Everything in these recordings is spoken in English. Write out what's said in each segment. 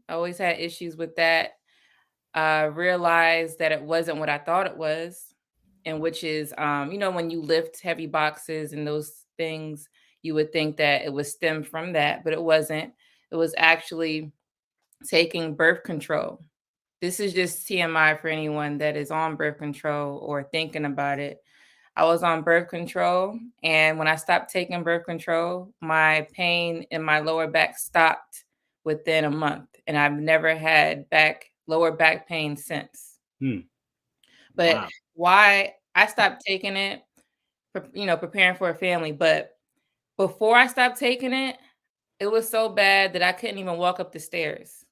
I always had issues with that. Realized that it wasn't what I thought it was, and which is, when you lift heavy boxes and those things, you would think that it would stem from that, but it wasn't. It was actually taking birth control. This is just TMI for anyone that is on birth control or thinking about it. I was on birth control, and when I stopped taking birth control, my pain in my lower back stopped within a month, and I've never had lower back pain since. Hmm. But Wow. why I stopped taking it, preparing for a family, but before I stopped taking it, it was so bad that I couldn't even walk up the stairs.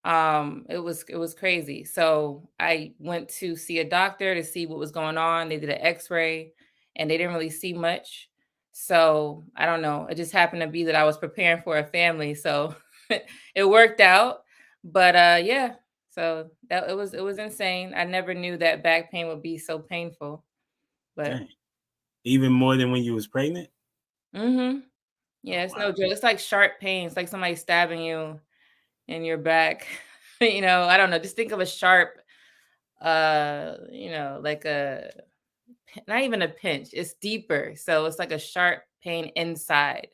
It was crazy. So I went to see a doctor to see what was going on. They did an x-ray and they didn't really see much. So I don't know. It just happened to be that I was preparing for a family. So it worked out. But yeah. So that it was insane. I never knew that back pain would be so painful. But Dang. Even more than when you was pregnant? mhm. Oh Yeah, it's wow. no joke. It's like sharp pain. It's like somebody stabbing you in your back. I don't know. Just think of a sharp, like not even a pinch. It's deeper. So it's like a sharp pain inside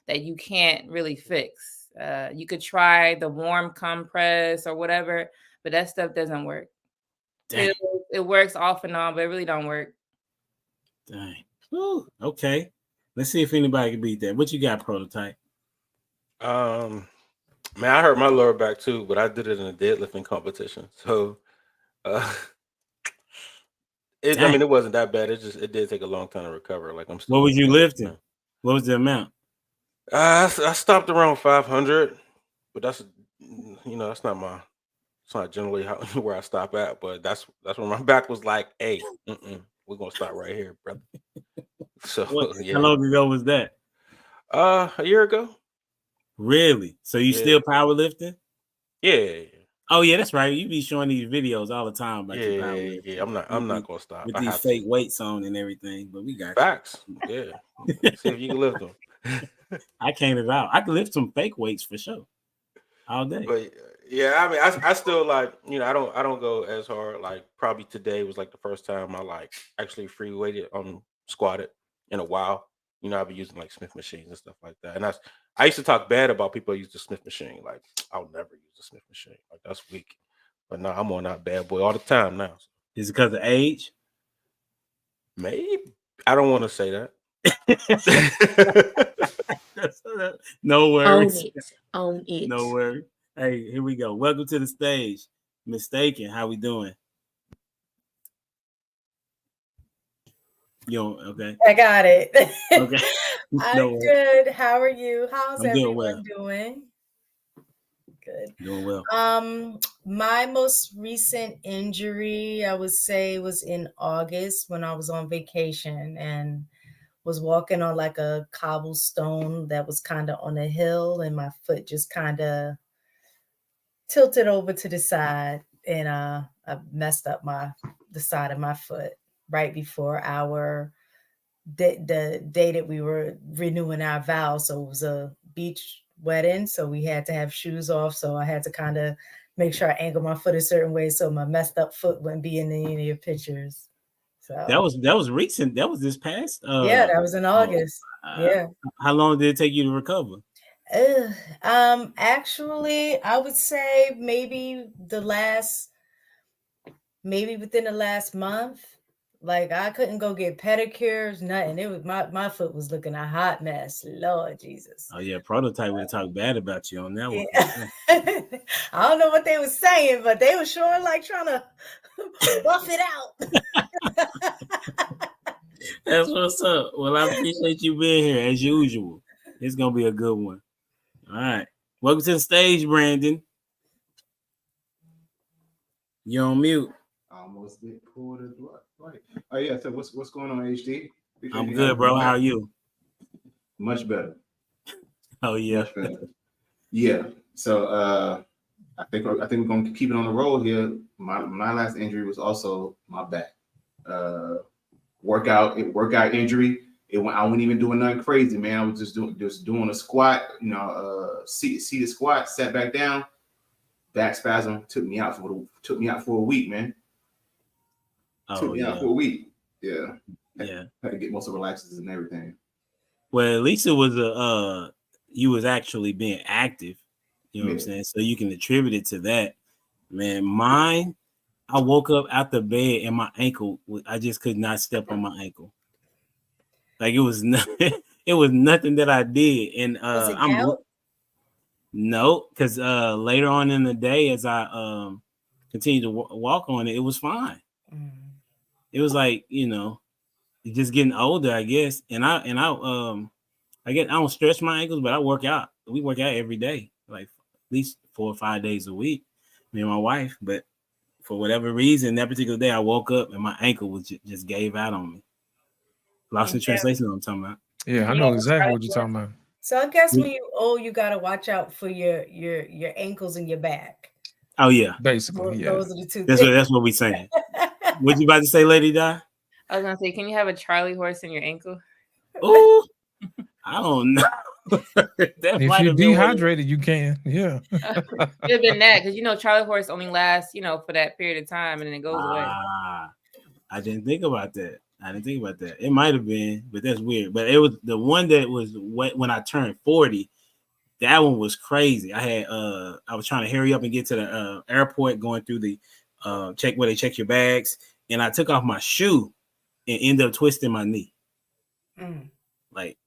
that you can't really fix. You could try the warm compress or whatever, but that stuff doesn't work. Dang. Pills, it works off and on, but it really don't work. Dang. Woo. Okay. Let's see if anybody can beat that. What you got, Prototype? Um, Man, I hurt my lower back too, but I did it in a deadlifting competition. So, uh, I Dang. mean, it wasn't that bad. It did take a long time to recover. Like I'm What still was you working on it lifting? now. What was the amount? I stopped around 500, but that's it's not generally where I stop at. But that's when my back was like, hey, we're gonna stop right here, brother. So What? How yeah, long ago was that? a year ago. Really? So you Yeah, still powerlifting? yeah, Oh yeah, that's right. You be showing these videos all the time about your yeah. powerlifting I'm not gonna stop. with I these have to. fake weights on and everything. But we got Facts. Yeah. See if you can lift them. you. I can't at all. I can lift some fake weights for sure all day. But yeah, I mean, I still like, I don't go as hard. Like probably today was like the first time I like actually free weighted squatted in a while. I've been using like Smith machines and stuff like that. And I used to talk bad about people who use the Smith machine. Like I'll never use the Smith machine. Like that's weak. But no, I'm on that bad boy all the time now. So Is it because of age? maybe I don't want to say that. No Own worries. it. Own No it. worries. Hey, here we go. Welcome to the stage. Mistaken. How we doing? You don't, okay. I got it. Okay. No I'm worries. good. How are you? How's I'm doing well. everyone doing? Good. Doing well. My most recent injury, I would say, was in August when I was on vacation and was walking on like a cobblestone that was kind of on a hill, and my foot just kind of tilted over to the side, and I messed up the side of my foot right before the day that we were renewing our vows. So it was a beach wedding, so we had to have shoes off. So I had to kind of make sure I angled my foot a certain way so my messed up foot wouldn't be in any of your pictures. That So was recent. That was this past. yeah, that was in Oh, August. Yeah. how long did it take you to recover? Actually, I would say maybe within the last month. Like I couldn't go get pedicures, nothing. It was my foot was looking a hot mess. Lord Jesus. Oh yeah, Prototype would have talked bad about you on that one. Yeah. I don't know what they were saying, but they were sure like trying to buff it out. That's what's up. Well, I appreciate you being here as usual. It's gonna be a good one. All right. Welcome to the stage, Brandon. You're on mute. I almost get pulled as well. Right. Oh yeah. So what's going on, HD? I'm good, bro. How are you? Much better. Oh yeah. Much better. Yeah. So I think we're gonna keep it on the road here. My last injury was also my back. Workout injury. I wasn't even doing nothing crazy, man. I was just doing a squat, seated squat, sat back down, back spasm took me out for a week, man. Took Oh me out yeah, for a week. Yeah, yeah. had to get muscle relaxers and everything. Well, at least it was you was actually being active. You know what I'm Yeah. saying? So you can attribute it to that. Man, mine. I woke up out the bed and my ankle. I just could not step on my ankle. Like it was nothing. It was nothing that I did, and Was it I'm gout? no, because later on in the day, as I continued to walk on it, it was fine. Mm. It was like just getting older, I guess. I guess I don't stretch my ankles, but I work out. We work out every day, like at least 4 or 5 days a week. Me and my wife, but for whatever reason, that particular day, I woke up and my ankle was just gave out on me. Lost in Okay. translation. What I'm talking about. Yeah, I Yeah, know that's exactly right. what you're talking about. So I guess when you you gotta watch out for your ankles and your back. Oh yeah, Basically, yeah. Those are the two things. that's what we saying. What you about to say, Lady Di? I was gonna say, can you have a Charlie horse in your ankle? Oh, I don't know. That If might you're have been what it- dehydrated, you can. Yeah. Could have been that, because Charlie horse only lasts, for that period of time and then it goes away. I didn't think about that. It might have been, but that's weird. But it was the one that was when I turned 40. That one was crazy. I was trying to hurry up and get to the airport, going through the check where they check your bags, and I took off my shoe and ended up twisting my knee.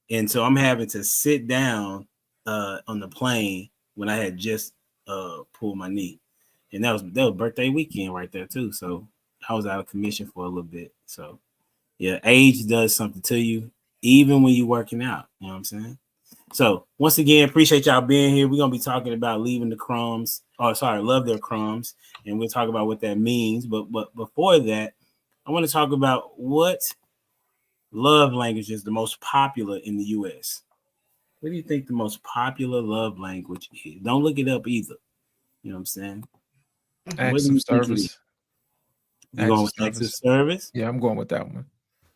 And so I'm having to sit down on the plane when I had just pulled my knee, and that was birthday weekend right there too. So I was out of commission for a little bit. So yeah, age does something to you, even when you're working out. You know what I'm saying? So once again, appreciate y'all being here. We're gonna be talking about leaving the crumbs. Oh, sorry, love their crumbs, and we'll talk about what that means. But before that, I want to talk about what love language is the most popular in the U.S. What do you think the most popular love language is? Don't look it up either. You know what I'm saying? What Acts do of you think it is? service. You going with acts of service? Yeah, I'm going with that one.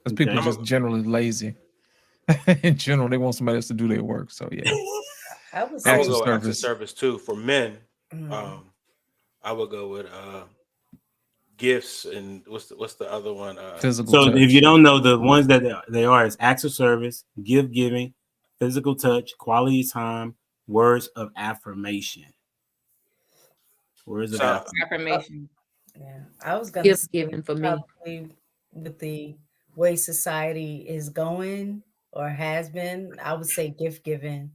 Because Okay. people are just generally lazy. In general, they want somebody else to do their work. So yeah. I would I say would go with acts of service too. For men, mm. I would go with gifts and what's the other one? Physical So touch. if you don't know, the ones that they are is acts of service, gift giving, physical touch, quality time, words of affirmation. Words of So Affirmation. Yeah, I was gonna Gift say giving for me. probably with the way society is going or has been, I would say gift giving.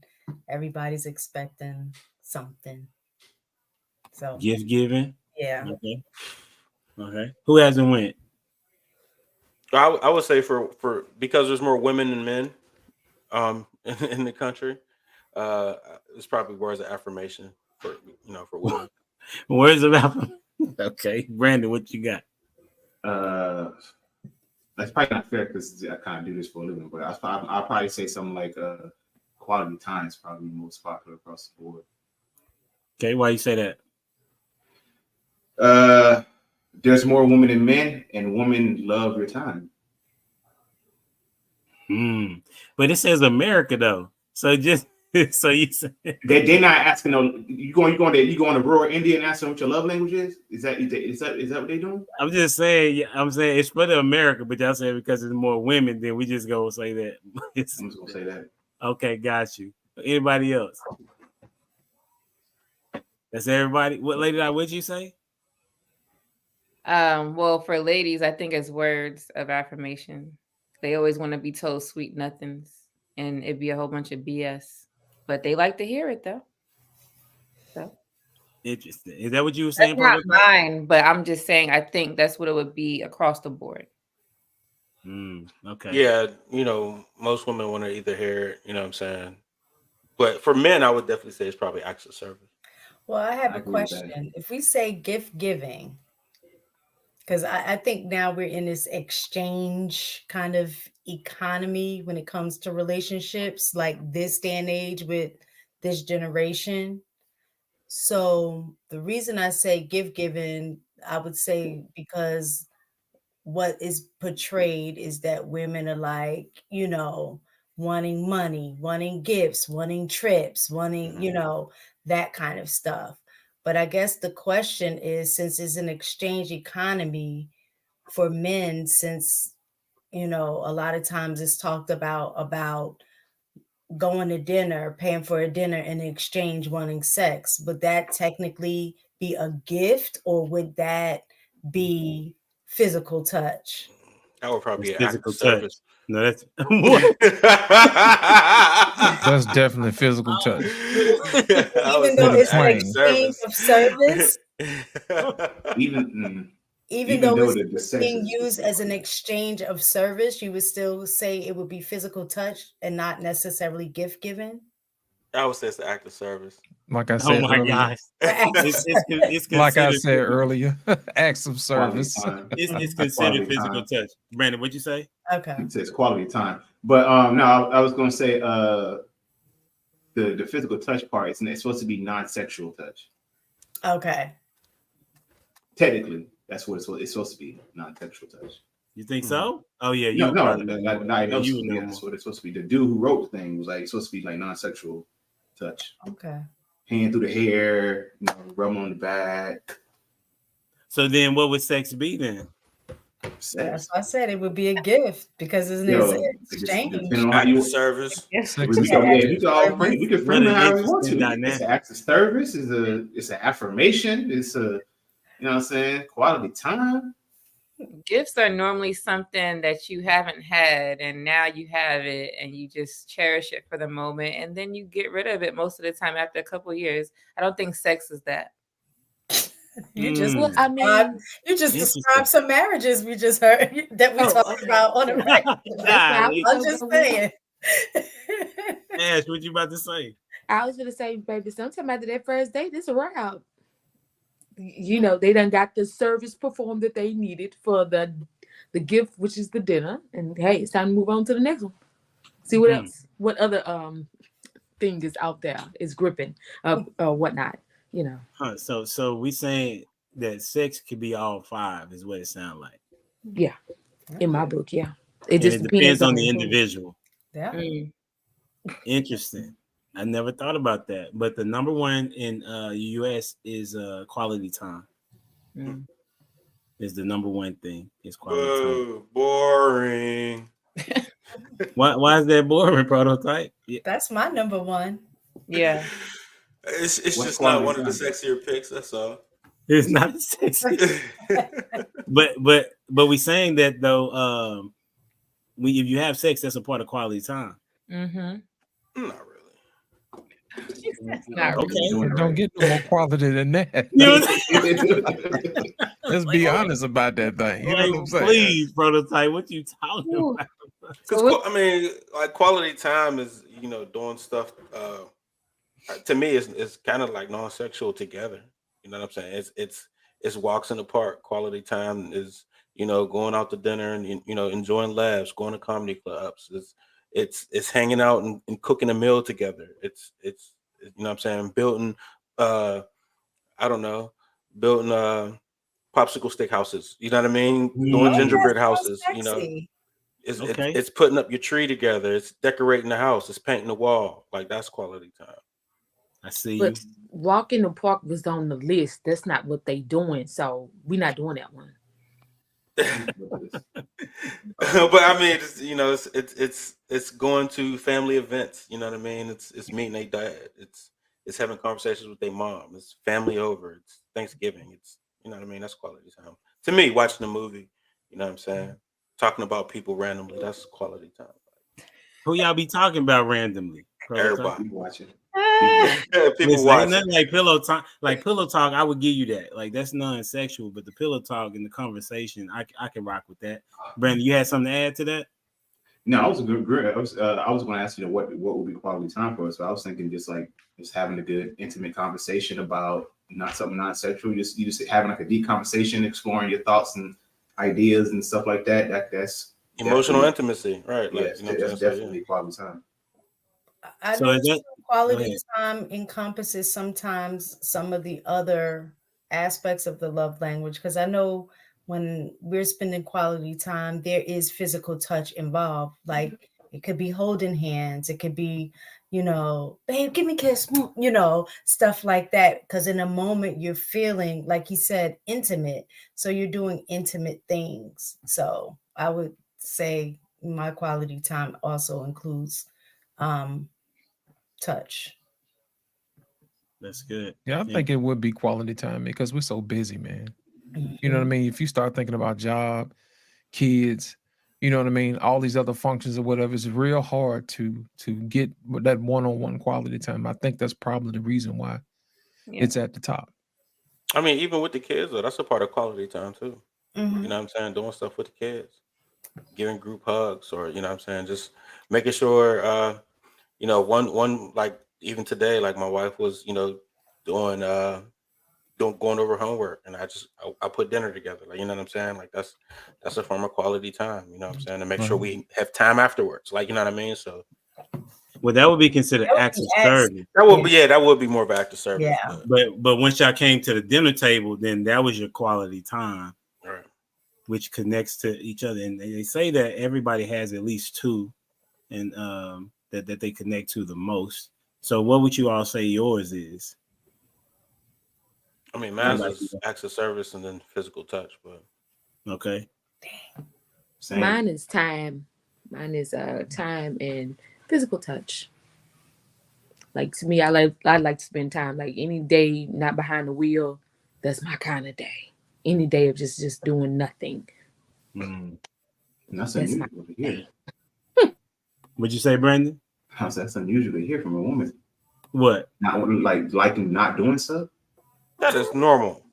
Everybody's expecting something. So gift giving. yeah. Okay. Who hasn't went? I would say for because there's more women than men in the country, uh it's probably words of affirmation for for women. Words of affirmation. Okay, Brandon, what you got? That's probably not fair because I kind of do this for a living, but I'll probably say something like quality time is probably the most popular across the board. Okay, why you say that? There's more women than men, and women love your time. But it says America though, so just so you say they're not asking. No, you going to rural India and asking what your love language is? Is that what they're doing? I'm just saying. I'm saying it's for the America, but y'all say because there's more women, then we just go say that. I'm just gonna say that. Okay, got you. Anybody else? That's everybody. What Lady Di, what'd you say? Well, for ladies, I think it's words of affirmation. They always want to be told sweet nothings, and it'd be a whole bunch of BS. But they like to hear it though. So Interesting. Is that what you were that's saying? not mine, but I'm just saying I think that's what it would be across the board. Okay. Yeah, most women want to either hear, what I'm saying. But for men, I would definitely say it's probably acts of service. Well, I have a question. If we say gift giving, because I think now we're in this exchange kind of economy when it comes to relationships, like this day and age with this generation. So the reason I say gift giving, I would say because what is portrayed is that women are like, wanting money, wanting gifts, wanting trips, wanting, that kind of stuff. But I guess the question is, since it's an exchange economy for men, since a lot of times it's talked about going to dinner, paying for a dinner in exchange wanting sex, would that technically be a gift or would that be physical touch? That would It's probably be an act of physical touch. service. No, that's what? That's definitely physical touch. I would Even say though With a that's it's an act of twang. exchange service. of service, Even mm, even even though though it's the sex being is used as an different. exchange of service, you would still say it would be physical touch and not necessarily gift giving. I would say it's an act of service. Like I Oh said my earlier. gosh. It's Like I considered said earlier, acts of Quality service. time. it's considered Quality physical time. touch. Brandon, what'd you say? Okay. It says quality time. But no, I was gonna say the physical touch part is it's supposed to be non-sexual touch. Okay. Technically, that's what it's supposed to be, non-sexual touch. You think so? Oh yeah, No, you no, probably know more. not Yeah, you else. would know Yeah, more. that's what it's supposed to be. The dude who wrote the thing was like, it's supposed to be like non-sexual touch. Okay. Hand through the hair, rub on the back. So then what would sex be then? Sex. That's why I said it would be a gift because it's an exchange. Depending on how Act of you. service. Sex We is can, a we can all frame. We can What frame an it however we want interesting to. dynamic. It's an act of service. It's an affirmation. It's a, what I'm saying, quality time. Gifts are normally something that you haven't had and now you have it and you just cherish it for the moment and then you get rid of it most of the time after a couple of years. I don't think sex is that. You just Well, I mean, you just Interesting. described some marriages we just heard that we Oh, talked okay. about on the right. that's why I was I'm gonna just go with. saying. Ash, what you about to say? I was gonna say, baby, sometime after that first date, it's a wrap. You know, they done got the service performed that they needed for the gift, which is the dinner, and hey, it's time to move on to the next one. See what else, what other thing is out there is gripping, whatnot. You know. Huh, so we saying that sex could be all five is what it sounds like. Yeah, in my book, yeah. It And just it depends on the who. individual. Yeah. Interesting. I never thought about that. But the number one in US is quality time. Is the number one thing is quality time. Boring. Why is that boring, prototype? Yeah. That's my number one. Yeah. It's What's just not quality one of the time? sexier picks. That's all. It's not sexy. but we saying that though, if you have sex, that's a part of quality time. Mm-hmm. Not really. Not Okay. really. It don't get no more quality than that. Let's be honest about that thing. You know what I'm saying? Please, prototype, what you talking Ooh. about? Because I mean, like quality time is doing stuff. To me, it's kind of like non-sexual together. You know what I'm saying? It's walks in the park. Quality time is going out to dinner and enjoying laughs, going to comedy clubs. It's hanging out and cooking a meal together. It's what I'm saying, building I don't know, building popsicle stick houses. You know what I mean? Doing Mm. gingerbread That houses. sounds sexy. It's putting up your tree together. It's decorating the house. It's painting the wall. Like that's quality time. I see But you. walk in the park was on the list. That's not what they doing. So we're not doing that one. But I mean, it's going to family events. You know what I mean? It's meeting their dad. It's having conversations with their mom. It's family over. It's Thanksgiving. It's what I mean. That's quality time to me. Watching a movie. You know what I'm saying? Talking about people randomly. That's quality time. Who y'all be talking about randomly? Everybody People watching. people Listen, ain't watching. nothing like pillow talk. Like pillow talk, I would give you that. Like that's non-sexual, but the pillow talk and the conversation, I can rock with that. Brandon, you had something to add to that? No, I was good. I was going to ask what would be quality time for us. So I was thinking just having a good intimate conversation about not something non-sexual. You just having like a deep conversation, exploring your thoughts and ideas and stuff like that. That's Emotional intimacy, right? Yes, that's definitely quality time. I So know is that- quality time encompasses sometimes some of the other aspects of the love language, because I know when we're spending quality time, there is physical touch involved. Like it could be holding hands, it could be, babe, give me a kiss, stuff like that. Because in a moment you're feeling, like he said, intimate. So you're doing intimate things. So I would say my quality time also includes touch. That's good. Yeah, I think it would be quality time because we're so busy, man. You know what I Mhm. mean? If you start thinking about job, kids, you know what I mean, all these other functions or whatever, it's real hard to get that one-on-one quality time. I think that's probably the reason why Yeah. it's at the top. I mean, even with the kids, though, that's a part of quality time too. Mhm. You know what I'm saying? Doing stuff with the kids, giving group hugs, or you know what I'm saying, just making sure. One like even today, like my wife was, doing doing going over homework, and I put dinner together. Like you know what I'm saying? Like that's a form of quality time. You know what I'm saying? To make sure Right. we have time afterwards. Like you know what I mean? So Well, that would be considered That would acts be of acts. service. that would be more of an act of service. Yeah. But once y'all came to the dinner table, then that was your quality time, But right. which connects to each other. And they say that everybody has at least two, and that they connect to the most. So, what would you all say yours is? I mean, Mine- man's is acts of service and then physical touch, but Okay. Same. Mine is time. Mine is time and physical touch. Like to me, I like to spend time. Like any day not behind the wheel, that's my kind of day. Any day of just doing nothing. Mm. That's That's my unusual to hear. What'd you say, Brandon? That's unusual to hear from a woman. What? Not liking not doing stuff. that is normal.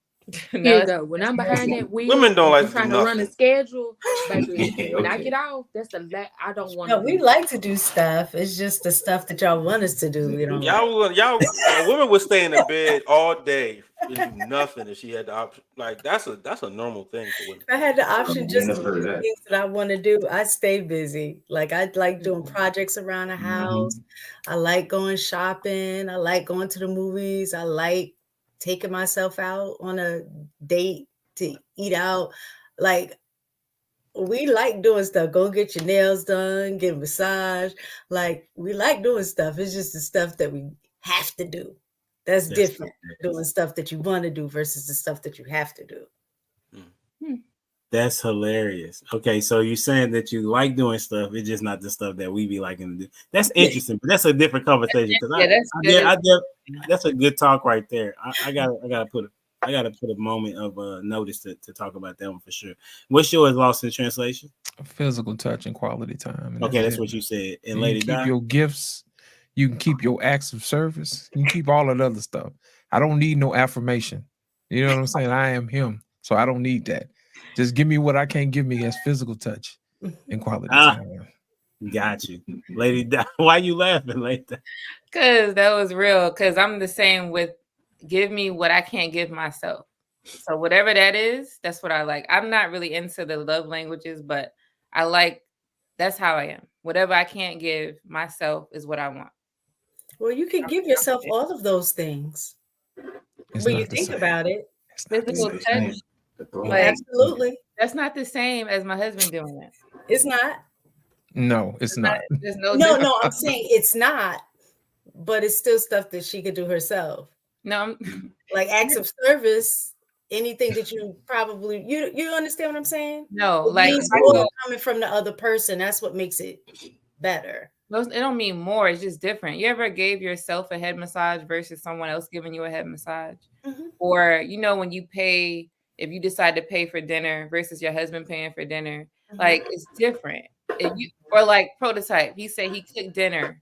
Here No, you go. When I'm behind that wheel, Women don't and like I'm to do trying to run a nothing. schedule, baby. When I Okay. get off, that's I don't want No, to we do. like to do stuff. It's just the stuff that y'all want us to do. We don't like. Y'all, a woman would stay in the bed all day and do nothing if she had the option. Like that's a normal thing for women. If I had the option Yeah, just to never heard do of the that. things that I want to do, I stay busy. Like I like doing Mhm. projects around the house. Mhm. I like going shopping. I like going to the movies. I like taking myself out on a date to eat out. Like we like doing stuff. Go get your nails done, get a massage. Like we like doing stuff. It's just the stuff that we have to do. That's That's different. Doing stuff that you want to do versus the stuff that you have to do. That's hilarious. Okay, so you're saying that you like doing stuff, it's just not the stuff that we be liking to do. That's interesting, but that's a different conversation because yeah, that's good. that's a good talk right there. I gotta put a moment of notice to talk about that one for sure. What's yours, lost in translation? Physical touch and quality time. And Okay, that's it. what you said. And You can Lady keep Di? your gifts. You can keep your acts of service. You can keep all that other stuff. I don't need no affirmation. You know what I'm saying? I am him. So I don't need that. Just give me what I can't give me as physical touch and quality Ah, time. got you. Lady Di, why you laughing, Lady Di? Because that was real. Because I'm the same with give me what I can't give myself. So whatever that is, that's what I like. I'm not really into the love languages, but I like that's how I am. Whatever I can't give myself is what I want. Well, you can give yourself all of those things It's when you not the think same. about it. It's not the Physical same. touch, The thought. like Absolutely. that's not the same as my husband doing it. It's not. No, it's not. There's no No, difference. I'm saying it's not, but it's still stuff that she could do herself. No, Like acts of service, anything that you probably you understand what I'm saying? no. It Like if means I more go, coming from the other person. That's what makes it better. it don't mean more. It's just different. You ever gave yourself a head massage versus someone else giving you a head massage? Mhm. Or when you pay, if you decide to pay for dinner versus your husband paying for dinner, like it's different. If you or like prototype, he said he cooked dinner.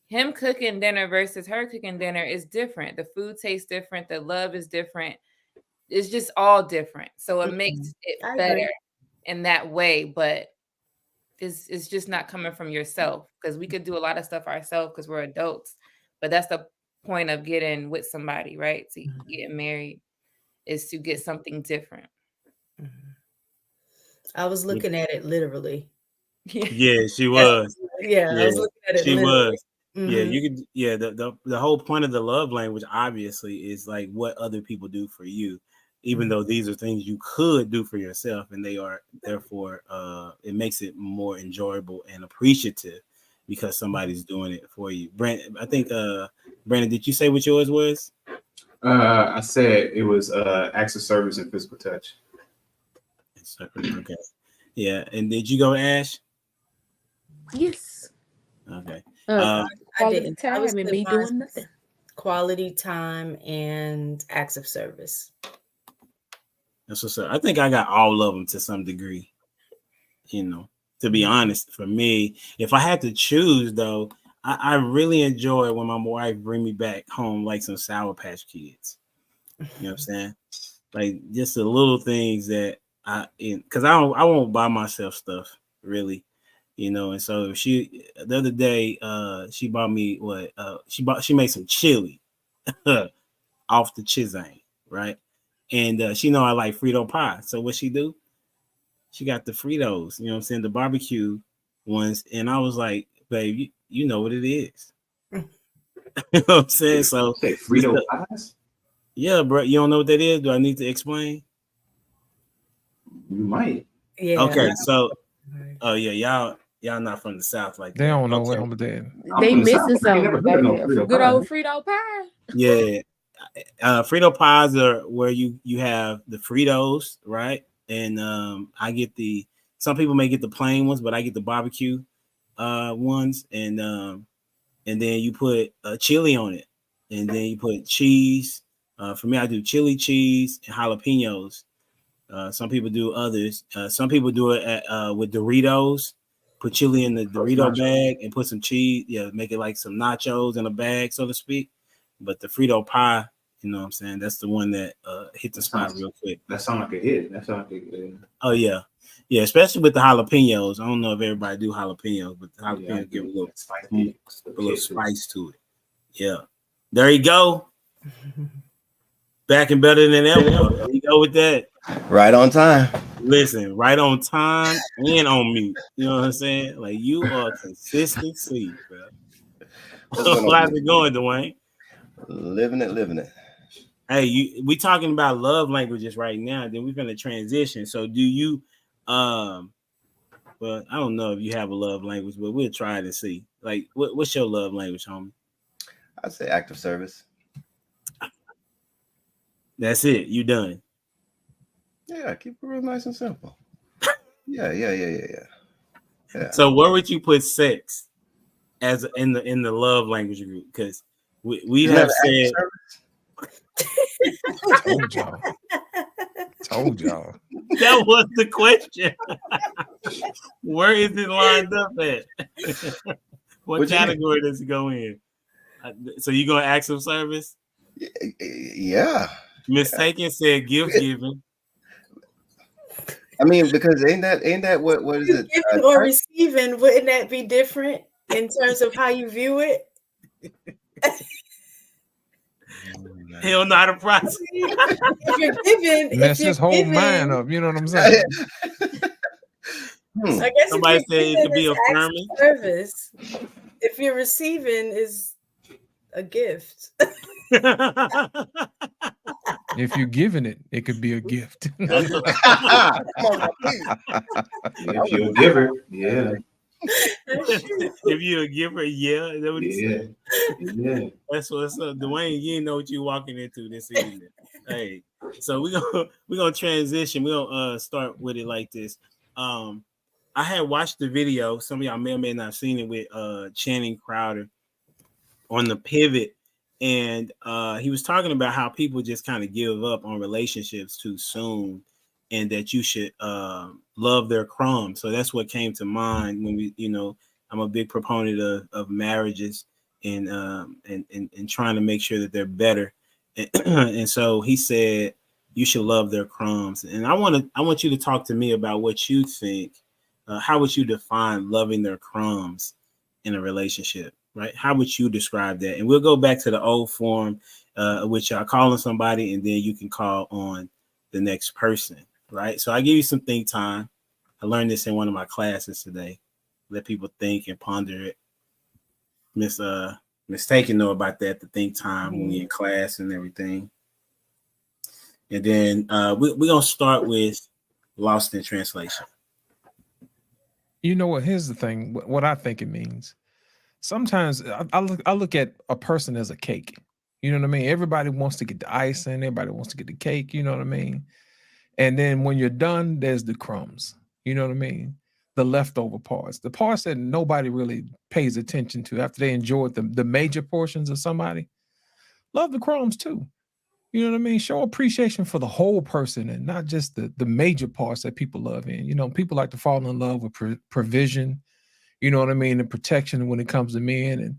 Him cooking dinner versus her cooking dinner is different. The food tastes different. The love is different. It's just all different. So it makes it I better agree. in that way, but it's just not coming from yourself because we could do a lot of stuff ourselves because we're adults. But that's the point of getting with somebody, right? To get married is to get something different. I was looking at it literally. Yeah, she Yeah, was. I Yeah, was looking at it she literally. was. Yeah, Mhm. you could. Yeah, the whole point of the love language obviously is like what other people do for you, even though these are things you could do for yourself, and they are therefore it makes it more enjoyable and appreciative. because somebody's doing it for you. Brandon, I think Brandon, did you say what yours was? I said it was acts of service and physical touch. Okay. Yeah. And did you go, Ash? Yes. Okay. I Quality didn't. I time was and me doing nothing. Quality time and acts of service. That's what's up. I think I got all of them to some degree. You know, to be honest, for me, if I had to choose though, I really enjoy when my wife bring me back home like some Sour Patch Kids. You know what I'm saying? Like just the little things that because I won't buy myself stuff really, you know. And so the other day, she bought me she made some chili off the Chizane, right? And she know I like Frito pie. So what she do? She got the Fritos, you know what I'm saying, the barbecue ones. And I was like, babe, you know what it is. You know what I'm saying? So Say Frito pies? Yeah, bro. You don't know what that is? Do I need to explain? You might. Yeah. Okay, so oh yeah, y'all not from the South like They that. don't know Okay. what I'm doing. They from the South. missing I ain't something never heard right of no there. Frito Good pie. old Frito pie. Yeah. Frito pies are where you have the Fritos, right? And I get some people may get the plain ones, but I get the barbecue ones, and then you put chili on it, and then you put cheese. For me, I do chili, cheese, and jalapenos. Some people do others. Some people do it with Doritos. Put chili in the Dorito bag and put some cheese. Yeah, make it like some nachos in a bag, so to speak. But the Frito pie, you know what I'm saying? That's the one that hit the spot real quick. That sounds like a hit. That sounds like a Oh yeah, yeah. Especially with the jalapenos. I don't know if everybody do jalapenos, but the jalapenos give a little spice to it. Yeah. There you go. Back and better than ever. There you go with that. Right on time. Listen, right on time and on mute. You know what I'm saying? Like you are consistency, bro. How's it going, Dwayne? Living it. Hey, we talking about love languages right now. Then we're gonna transition. So do you well, I don't know if you have a love language, but we'll try to see. Like what's your love language, homie? I'd say act of service. That's it. You done. Yeah, keep it real nice and simple. Yeah. So where would you put sex as in the love language group? Because we have said Told y'all. that was the question. Where is it lined up at? What category does it go in? So you gonna ask some service? Yeah. Mistaken said gift giving. I mean, because ain't that what is it? Giving or receiving, wouldn't that be different in terms of how you view it? He don't know how to process. If you're giving, Mess his whole mind up. You know what I'm saying? I guess Somebody said it could be affirming. Service. If you're receiving is a gift. If you're giving it, it could be a gift. If you're a giver, yeah. If you're a giver, yeah. Is that what he said? Yeah. That's what's up. Dwayne, you didn't know what you walking into this evening. Hey, so we're gonna transition. We're gonna start with it like this. I had watched the video. Some of y'all may or may not have seen it with Channing Crowder on the pivot. And he was talking about how people just kind of give up on relationships too soon, and that you should love their crumbs. So that's what came to mind when I'm a big proponent of marriages and trying to make sure that they're better. And so he said you should love their crumbs. And I want you to talk to me about what you think. How would you define loving their crumbs in a relationship? Right? How would you describe that? And we'll go back to the old form, which y'all calling somebody, and then you can call on the next person. Right? So I give you some think time. I learned this in one of my classes today. Let people think and ponder it. Mistaken know about that, the think time when we in class and everything. And then we're gonna start with lost in translation. You know what? Here's the thing. What I think it means. sometimes I look at a person as a cake. You know what I mean? Everybody wants to get the icing, everybody wants to get the cake, you know what I mean? And then when you're done, there's the crumbs. You know what I mean? The leftover parts, the parts that nobody really pays attention to after they enjoyed the major portions of somebody. Love the crumbs too. You know what I mean? Show appreciation for the whole person and not just the major parts that people love in. You know, people like to fall in love with provision, you know what I mean, and protection when it comes to men. And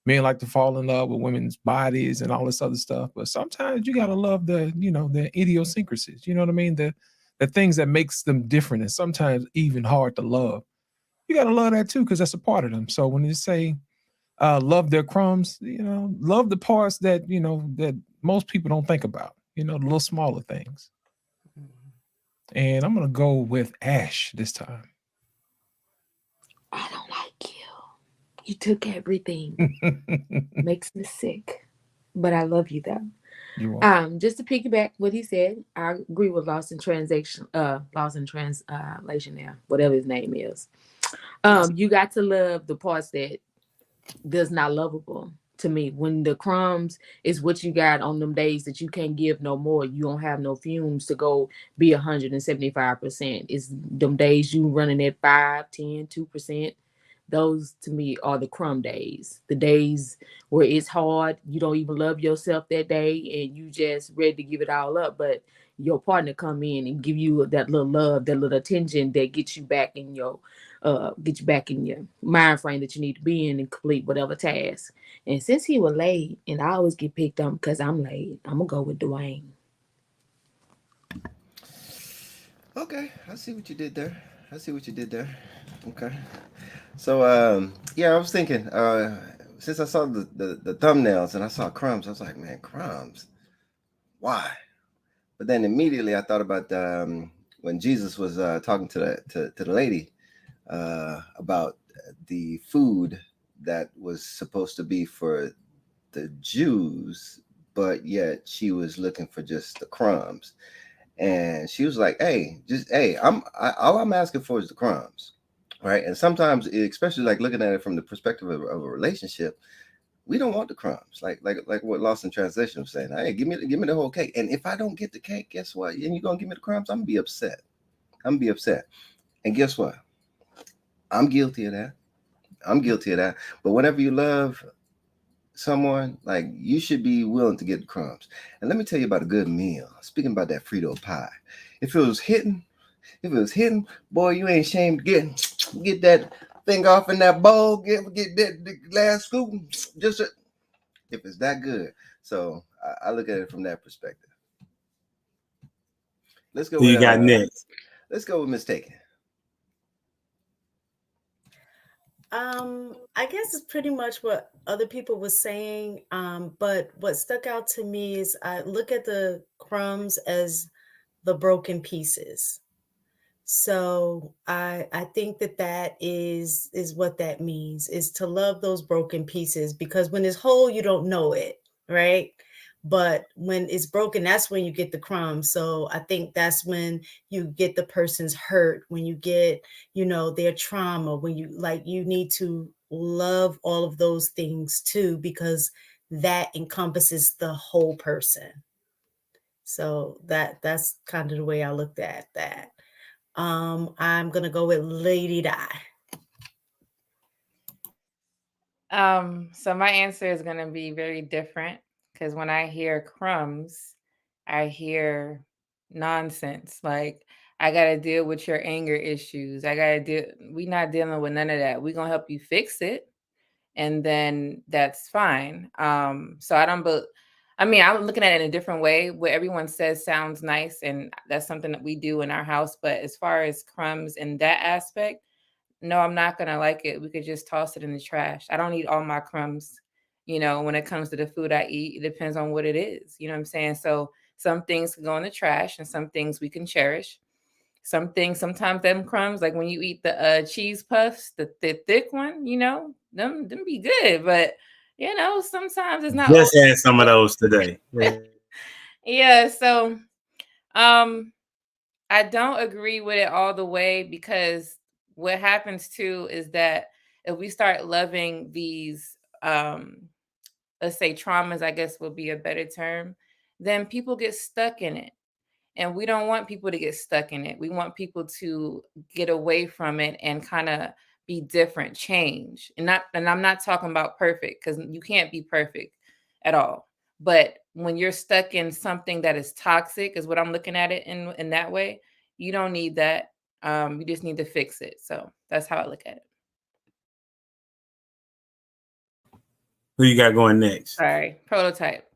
men like to fall in love with women's bodies and all this other stuff. But sometimes you gotta love the idiosyncrasies, you know what I mean? The things that makes them different and sometimes even hard to love. You gotta love that too, because that's a part of them. So when you say love their crumbs, love the parts that most people don't think about, the little smaller things. And I'm gonna go with Ash this time. I don't like you. You took everything. Makes me sick. But I love you though. You are. Just to piggyback what he said, I agree with Lost in Translation, Lost in Translation now, whatever his name is. You got to love the parts that does not lovable to me. When the crumbs is what you got on them days that you can't give no more, you don't have no fumes to go be 175%. It's them days you running at 5, 10, 2%. Those to me are the crumb days. The days where it's hard, you don't even love yourself that day and you just ready to give it all up. But your partner come in and give you that little love, that little attention that get you back in your mind frame that you need to be in and complete whatever task. And since he was late, and I always get picked on because I'm late, I'm gonna go with Dwayne. Okay, I see what you did there. I see what you did there. Okay. So yeah, I was thinking, since I saw the thumbnails and I saw crumbs, I was like, man, crumbs. Why? But then immediately I thought about when Jesus was talking to the lady about the food that was supposed to be for the Jews, but yet she was looking for just the crumbs. And she was like, "Hey, all I'm asking for is the crumbs." Right. And sometimes, especially like looking at it from the perspective of a relationship, we don't want the crumbs. Like what Lost in Translation was saying. Hey, give me the whole cake. And if I don't get the cake, guess what? And you're gonna give me the crumbs, I'm gonna be upset. I'm gonna be upset. And guess what? I'm guilty of that. I'm guilty of that. But whenever you love someone, like, you should be willing to get the crumbs. And let me tell you about a good meal. Speaking about that Frito pie. If it was hitting, boy, you ain't ashamed to get that thing off in that bowl, get that the last scoop, just if it's that good. So I look at it from that perspective. Let's go Who with you got next? Mistaken. I guess it's pretty much what other people were saying. But what stuck out to me is I look at the crumbs as the broken pieces. So I think that is what that means, is to love those broken pieces, because when it's whole you don't know it, right? But when it's broken, that's when you get the crumbs. So I think that's when you get the person's hurt, when you get, their trauma, when you need to love all of those things too, because that encompasses the whole person. So that's kind of the way I looked at that. I'm gonna go with Lady Di. So my answer is gonna be very different because when I hear crumbs, I hear nonsense. Like, I gotta deal with your anger issues. I gotta deal. We not dealing with none of that. We gonna help you fix it, and then that's fine. So I don't. But I mean, I'm looking at it in a different way. What everyone says sounds nice, and that's something that we do in our house. But as far as crumbs in that aspect, no, I'm not gonna like it. We could just toss it in the trash. I don't eat all my crumbs. When it comes to the food I eat, it depends on what it is. You know what I'm saying? So some things can go in the trash and some things we can cherish. Some things, sometimes them crumbs, like when you eat the cheese puffs, the thick one, them be good. But sometimes it's not Just always had some of those today. Yeah. yeah. So um I don't agree with it all the way because what happens too is that if we start loving these, let's say traumas, I guess would be a better term, then people get stuck in it. And we don't want people to get stuck in it. We want people to get away from it and kind of be different, change. And I'm not talking about perfect, because you can't be perfect at all. But when you're stuck in something that is toxic, is what I'm looking at it in that way, you don't need that. You just need to fix it. So that's how I look at it. Who you got going next? Sorry, prototype.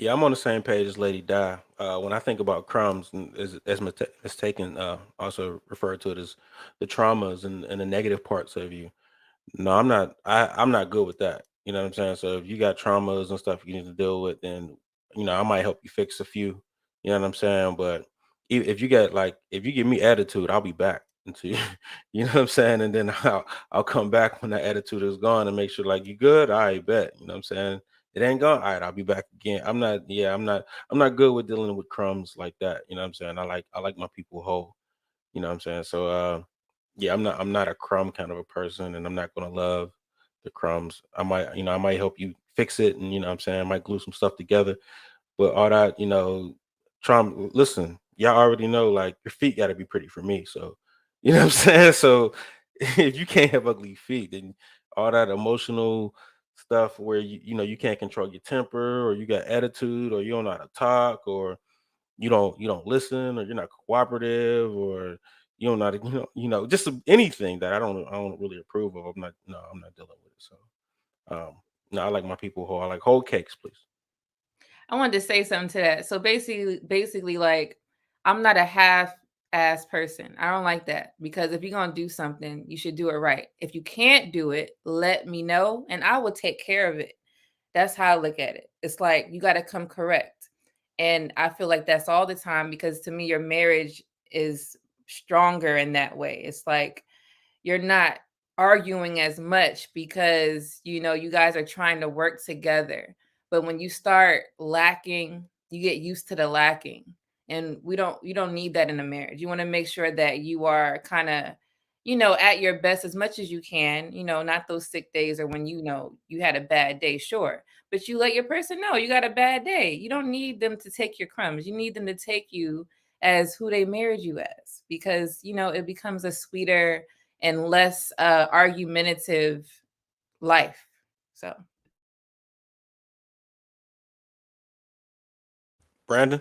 Yeah, I'm on the same page as Lady Di. When I think about crumbs, and as mistaken, also referred to it as the traumas and the negative parts of you. No, I'm not. I'm not good with that. You know what I'm saying? So if you got traumas and stuff you need to deal with, then I might help you fix a few. You know what I'm saying? But if you get like if you give me attitude, I'll be back into you know what I'm saying, and then I'll come back when that attitude is gone and make sure like you good. I bet. You know what I'm saying? It ain't gone. All right, I'll be back again. I'm not. Yeah, I'm not good with dealing with crumbs like that. You know what I'm saying? I like my people whole. You know what I'm saying? So yeah, I'm not a crumb kind of a person, and I'm not gonna love the crumbs. I might help you fix it, and what I'm saying, I might glue some stuff together. But all that, trauma, listen, y'all already know like your feet gotta be pretty for me. So you know what I'm saying? So if you can't have ugly feet, then all that emotional stuff where you can't control your temper, or you got attitude, or you don't know how to talk, or you don't listen, or you're not cooperative, or you don't know how to, just anything that I don't really approve of. I'm not dealing with it. So no, I like my people whole. I like whole cakes, please. I wanted to say something to that. So basically, like, I'm not a half-ass person. I don't like that, because if you're gonna do something, you should do it right. If you can't do it, let me know, and I will take care of it. That's how I look at it. It's like you got to come correct, and I feel like that's all the time, because to me, your marriage is stronger in that way. It's like you're not arguing as much, because you guys are trying to work together. But when you start lacking, you get used to the lacking, and you don't need that in a marriage. You want to make sure that you are kind of at your best as much as you can, not those sick days, or when you had a bad day, sure, but you let your person know you got a bad day. You don't need them to take your crumbs. You need them to take you as who they married you as, because it becomes a sweeter and less argumentative life. So Brandon.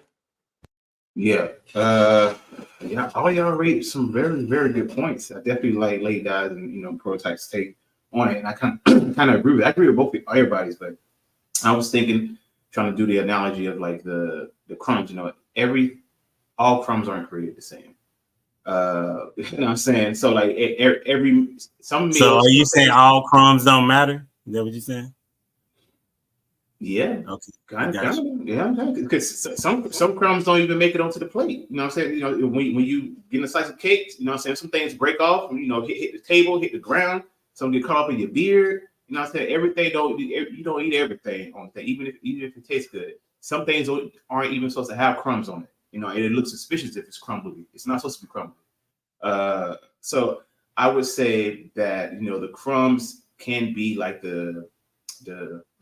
Yeah. Yeah, all y'all raised some very, very good points. I definitely like late guys and prototypes take on it. And I kind of agree with both everybody's, but I was thinking, trying to do the analogy of like the crumbs, all crumbs aren't created the same. You know what I'm saying? So like every some meals. So are you saying all crumbs don't matter? Is that what you're saying? Yeah, Okay, kind got you. of, yeah, because some crumbs don't even make it onto the plate. You know what I'm saying? When you get a slice of cake, you know what I'm saying, some things break off, and hit the table, hit the ground. Some get caught up in your beard. You know what I'm saying? Everything you don't eat everything on the thing, even if it tastes good. Some things aren't even supposed to have crumbs on it. And it looks suspicious if it's crumbly. It's not supposed to be crumbly. So I would say that the crumbs can be like the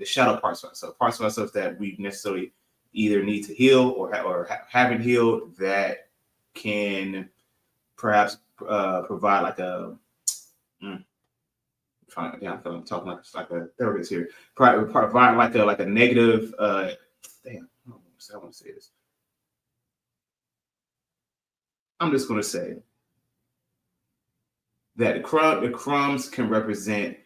shadow parts of ourselves, parts of ourselves that we necessarily either need to heal or haven't healed, that can perhaps provide like a I feel I'm talking like a therapist here. Provide like a negative. Damn, I want to say this. I'm just going to say that the crumbs can represent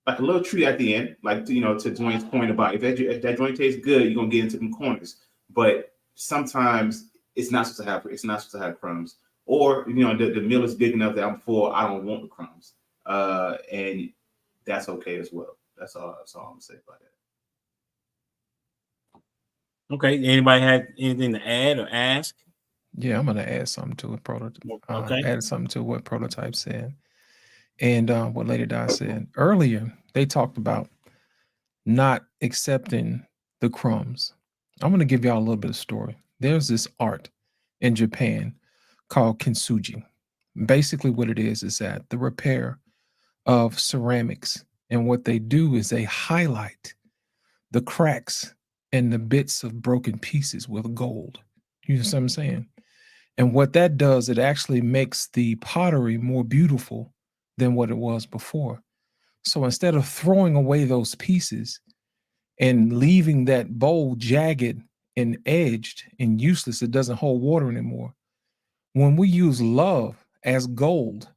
like a little treat at the end, like to Dwayne's point about if that joint tastes good, you're gonna get into them corners. But sometimes it's not supposed to have crumbs, or the meal is big enough that I'm full. I don't want the crumbs, and that's okay as well. That's all I'm gonna say about that. Okay. Anybody had anything to add or ask? Yeah, I'm gonna add something to it. Okay. Add something to what Prototype said, and what Lady Di said earlier. They talked about not accepting the crumbs. I'm gonna give y'all a little bit of story. There's this art in Japan called kintsugi. Basically, what it is that the repair of ceramics. And what they do is they highlight the cracks and the bits of broken pieces with gold. You know what I'm saying? And what that does, it actually makes the pottery more beautiful than what it was before. So instead of throwing away those pieces and leaving that bowl jagged and edged and useless, it doesn't hold water anymore. When we use love as gold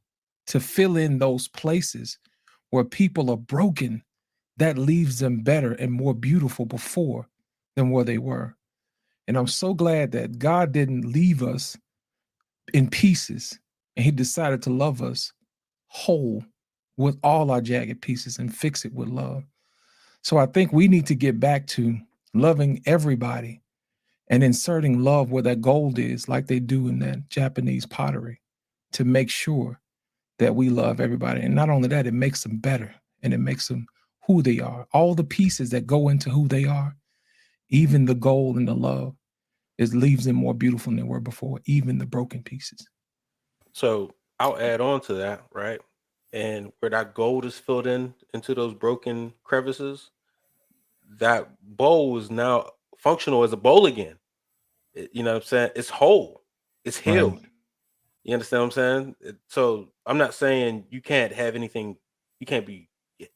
to fill in those places where people are broken, that leaves them better and more beautiful before than where they were. And I'm so glad that God didn't leave us in pieces and he decided to love us whole with all our jagged pieces and fix it with love. So I think we need to get back to loving everybody and inserting love where that gold is, like they do in that Japanese pottery, to make sure that we love everybody. And not only that, it makes them better and it makes them who they are. All the pieces that go into who they are, even the gold and the love, it leaves them more beautiful than they were before, even the broken pieces. So I'll add on to that, right? And where that gold is filled in into those broken crevices, that bowl is now functional as a bowl again. You know what I'm saying? It's whole. It's Right. healed. You understand what I'm saying? So I'm not saying you can't have anything, you can't be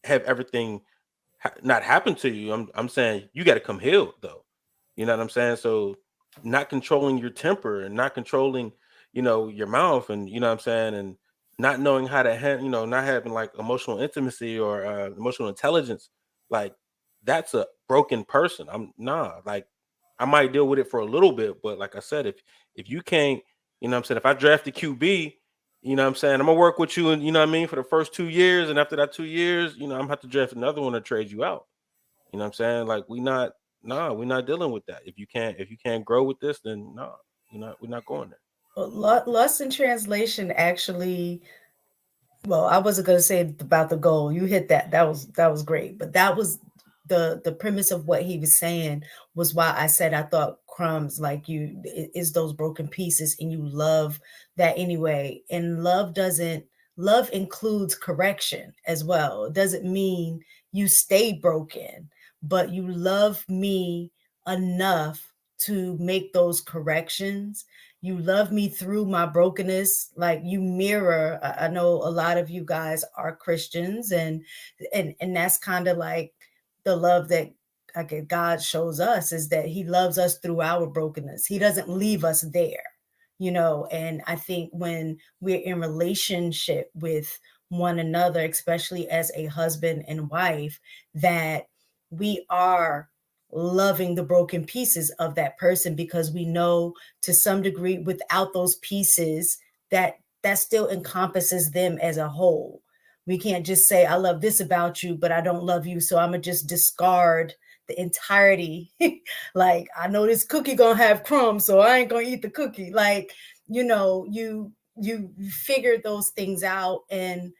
have everything not happen to you. I'm saying you got to come healed though. You know what I'm saying? So not controlling your temper and not controlling, your mouth, and you know what I'm saying, and not knowing how to not having like emotional intimacy or emotional intelligence, like that's a broken person. Like I might deal with it for a little bit, but like I said, if you can't, what I'm saying, if I draft a QB, what I'm saying, I'm gonna work with you, and you know what I mean, for the first 2 years, and after that 2 years, I'm gonna have to draft another one to trade you out. You know what I'm saying? Like we're not dealing with that. If you can't grow with this, then no, we're not going there. Lost in translation actually, well, I wasn't going to say about the goal. You hit that. That was great. But that was the premise of what he was saying, was why I said I thought Crumbs, like, is those broken pieces, and you love that anyway. And love includes correction as well. It doesn't mean you stay broken, but you love me enough to make those corrections. You love me through my brokenness. Like, you mirror. I know a lot of you guys are Christians, and that's kind of like the love that, like, God shows us, is that he loves us through our brokenness. He doesn't leave us there, and I think when we're in relationship with one another, especially as a husband and wife, that we are loving the broken pieces of that person, because we know to some degree, without those pieces, that still encompasses them as a whole. We can't just say, I love this about you, but I don't love you, so I'm gonna just discard the entirety. Like, I know this cookie gonna have crumbs, so I ain't gonna eat the cookie. Like, you figure those things out. And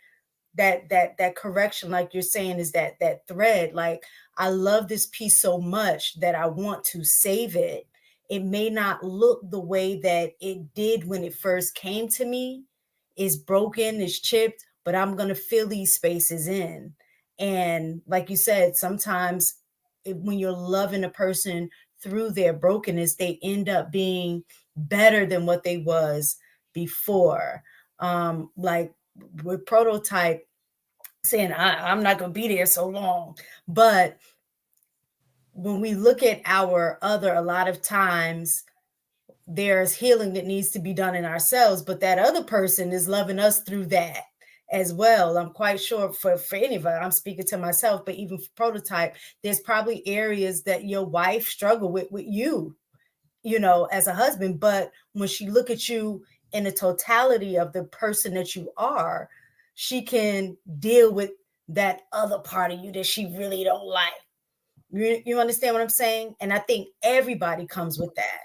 that correction, like you're saying, is that thread. Like, I love this piece so much that I want to save it. It may not look the way that it did when it first came to me. It's broken, it's chipped, but I'm going to fill these spaces in. And like you said, sometimes when you're loving a person through their brokenness, they end up being better than what they was before. Like with Prototype saying, I'm not going to be there so long. But when we look at a lot of times there's healing that needs to be done in ourselves, but that other person is loving us through that as well. I'm quite sure for anybody, I'm speaking to myself, but even for Prototype, there's probably areas that your wife struggle with you, as a husband. But when she look at you in the totality of the person that you are, she can deal with that other part of you that she really don't like. You understand what I'm saying? And I think everybody comes with that.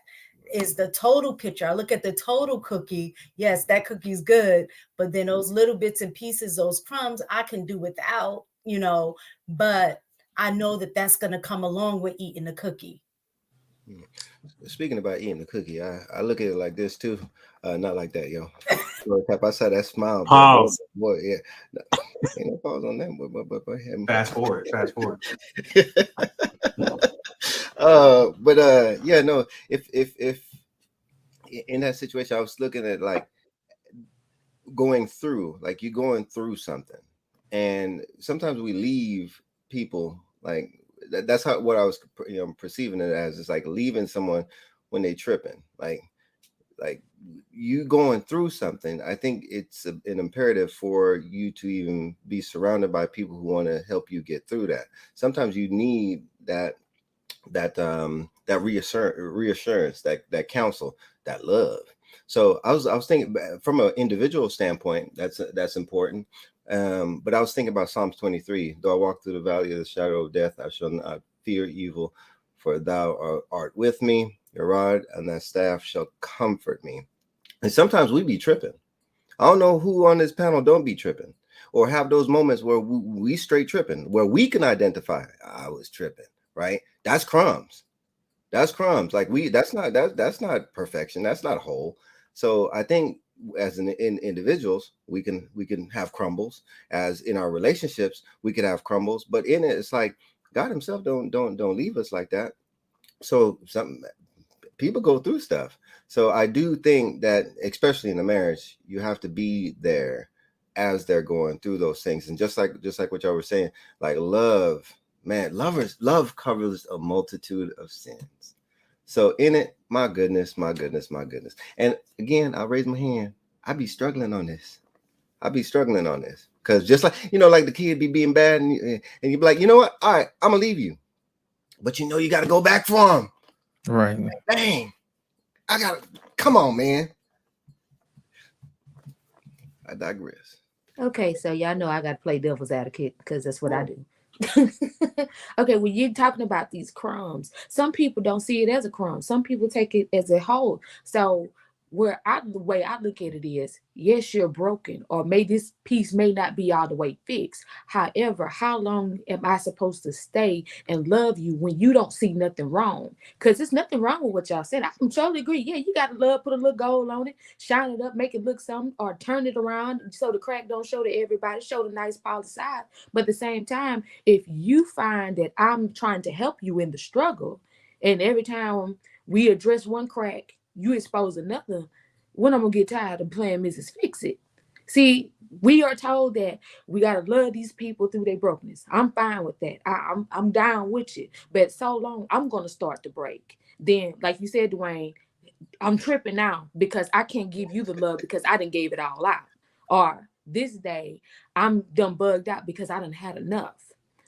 Is the total picture. I look at the total cookie. Yes, that cookie's good, but then those little bits and pieces, those crumbs, I can do without, but I know that that's going to come along with eating the cookie. Mm. Speaking about eating the cookie, I look at it like this too. Not like that, yo. Tap outside that smile, Pause. boy, yeah. No, ain't no pause on that, boy. Fast forward. Fast forward. Yeah, no. If in that situation, I was looking at like going through, like you're going through something, and sometimes we leave people like that's how what I was perceiving it as. It's like leaving someone when they tripping, like you going through something. I think it's an imperative for you to even be surrounded by people who want to help you get through that. Sometimes you need that reassurance, that counsel, that love. So I was thinking from an individual standpoint, that's important. But I was thinking about Psalms 23. Though I walk through the valley of the shadow of death, I shall not fear evil, for thou art with me. Your rod and that staff shall comfort me. And sometimes we be tripping. I don't know who on this panel don't be tripping or have those moments where we straight tripping, where we can identify I was tripping, right? That's crumbs. That's crumbs. Like that's not perfection. That's not whole. So I think as in individuals, we can have crumbles. As in our relationships, we could have crumbles. But in it, it's like God Himself don't leave us like that. So some people go through stuff. So I do think that, especially in a marriage, you have to be there as they're going through those things. And just like what y'all were saying, like love, man, love covers a multitude of sins. So in it, my goodness, my goodness, my goodness. And again, I'll raise my hand. I be struggling on this. I be struggling on this. Because just like, like the kid be being bad and you be like, you know what? All right, I'm going to leave you. But you got to go back for him. Right. Dang. Come on, man. I digress. Okay, so y'all know I got to play devil's advocate because that's what I do. Okay, when you're talking about these crumbs, some people don't see it as a crumb. Some people take it as a whole. So the way I look at it is, yes, you're broken, or this piece may not be all the way fixed. However, how long am I supposed to stay and love you when you don't see nothing wrong? Because there's nothing wrong with what y'all said. I totally agree. Yeah, you gotta love, put a little gold on it, shine it up, make it look something, or turn it around so the crack don't show to everybody, show the nice polished side. But at the same time, if you find that I'm trying to help you in the struggle, and every time we address one crack, you expose another, when I'm gonna get tired of playing Mrs. Fix It. See, we are told that we gotta love these people through their brokenness. I'm fine with that. I'm down with it. But so long, I'm gonna start to break. Then, like you said, Dwayne, I'm tripping now because I can't give you the love because I didn't gave it all out. Or this day, I'm done bugged out because I done had enough.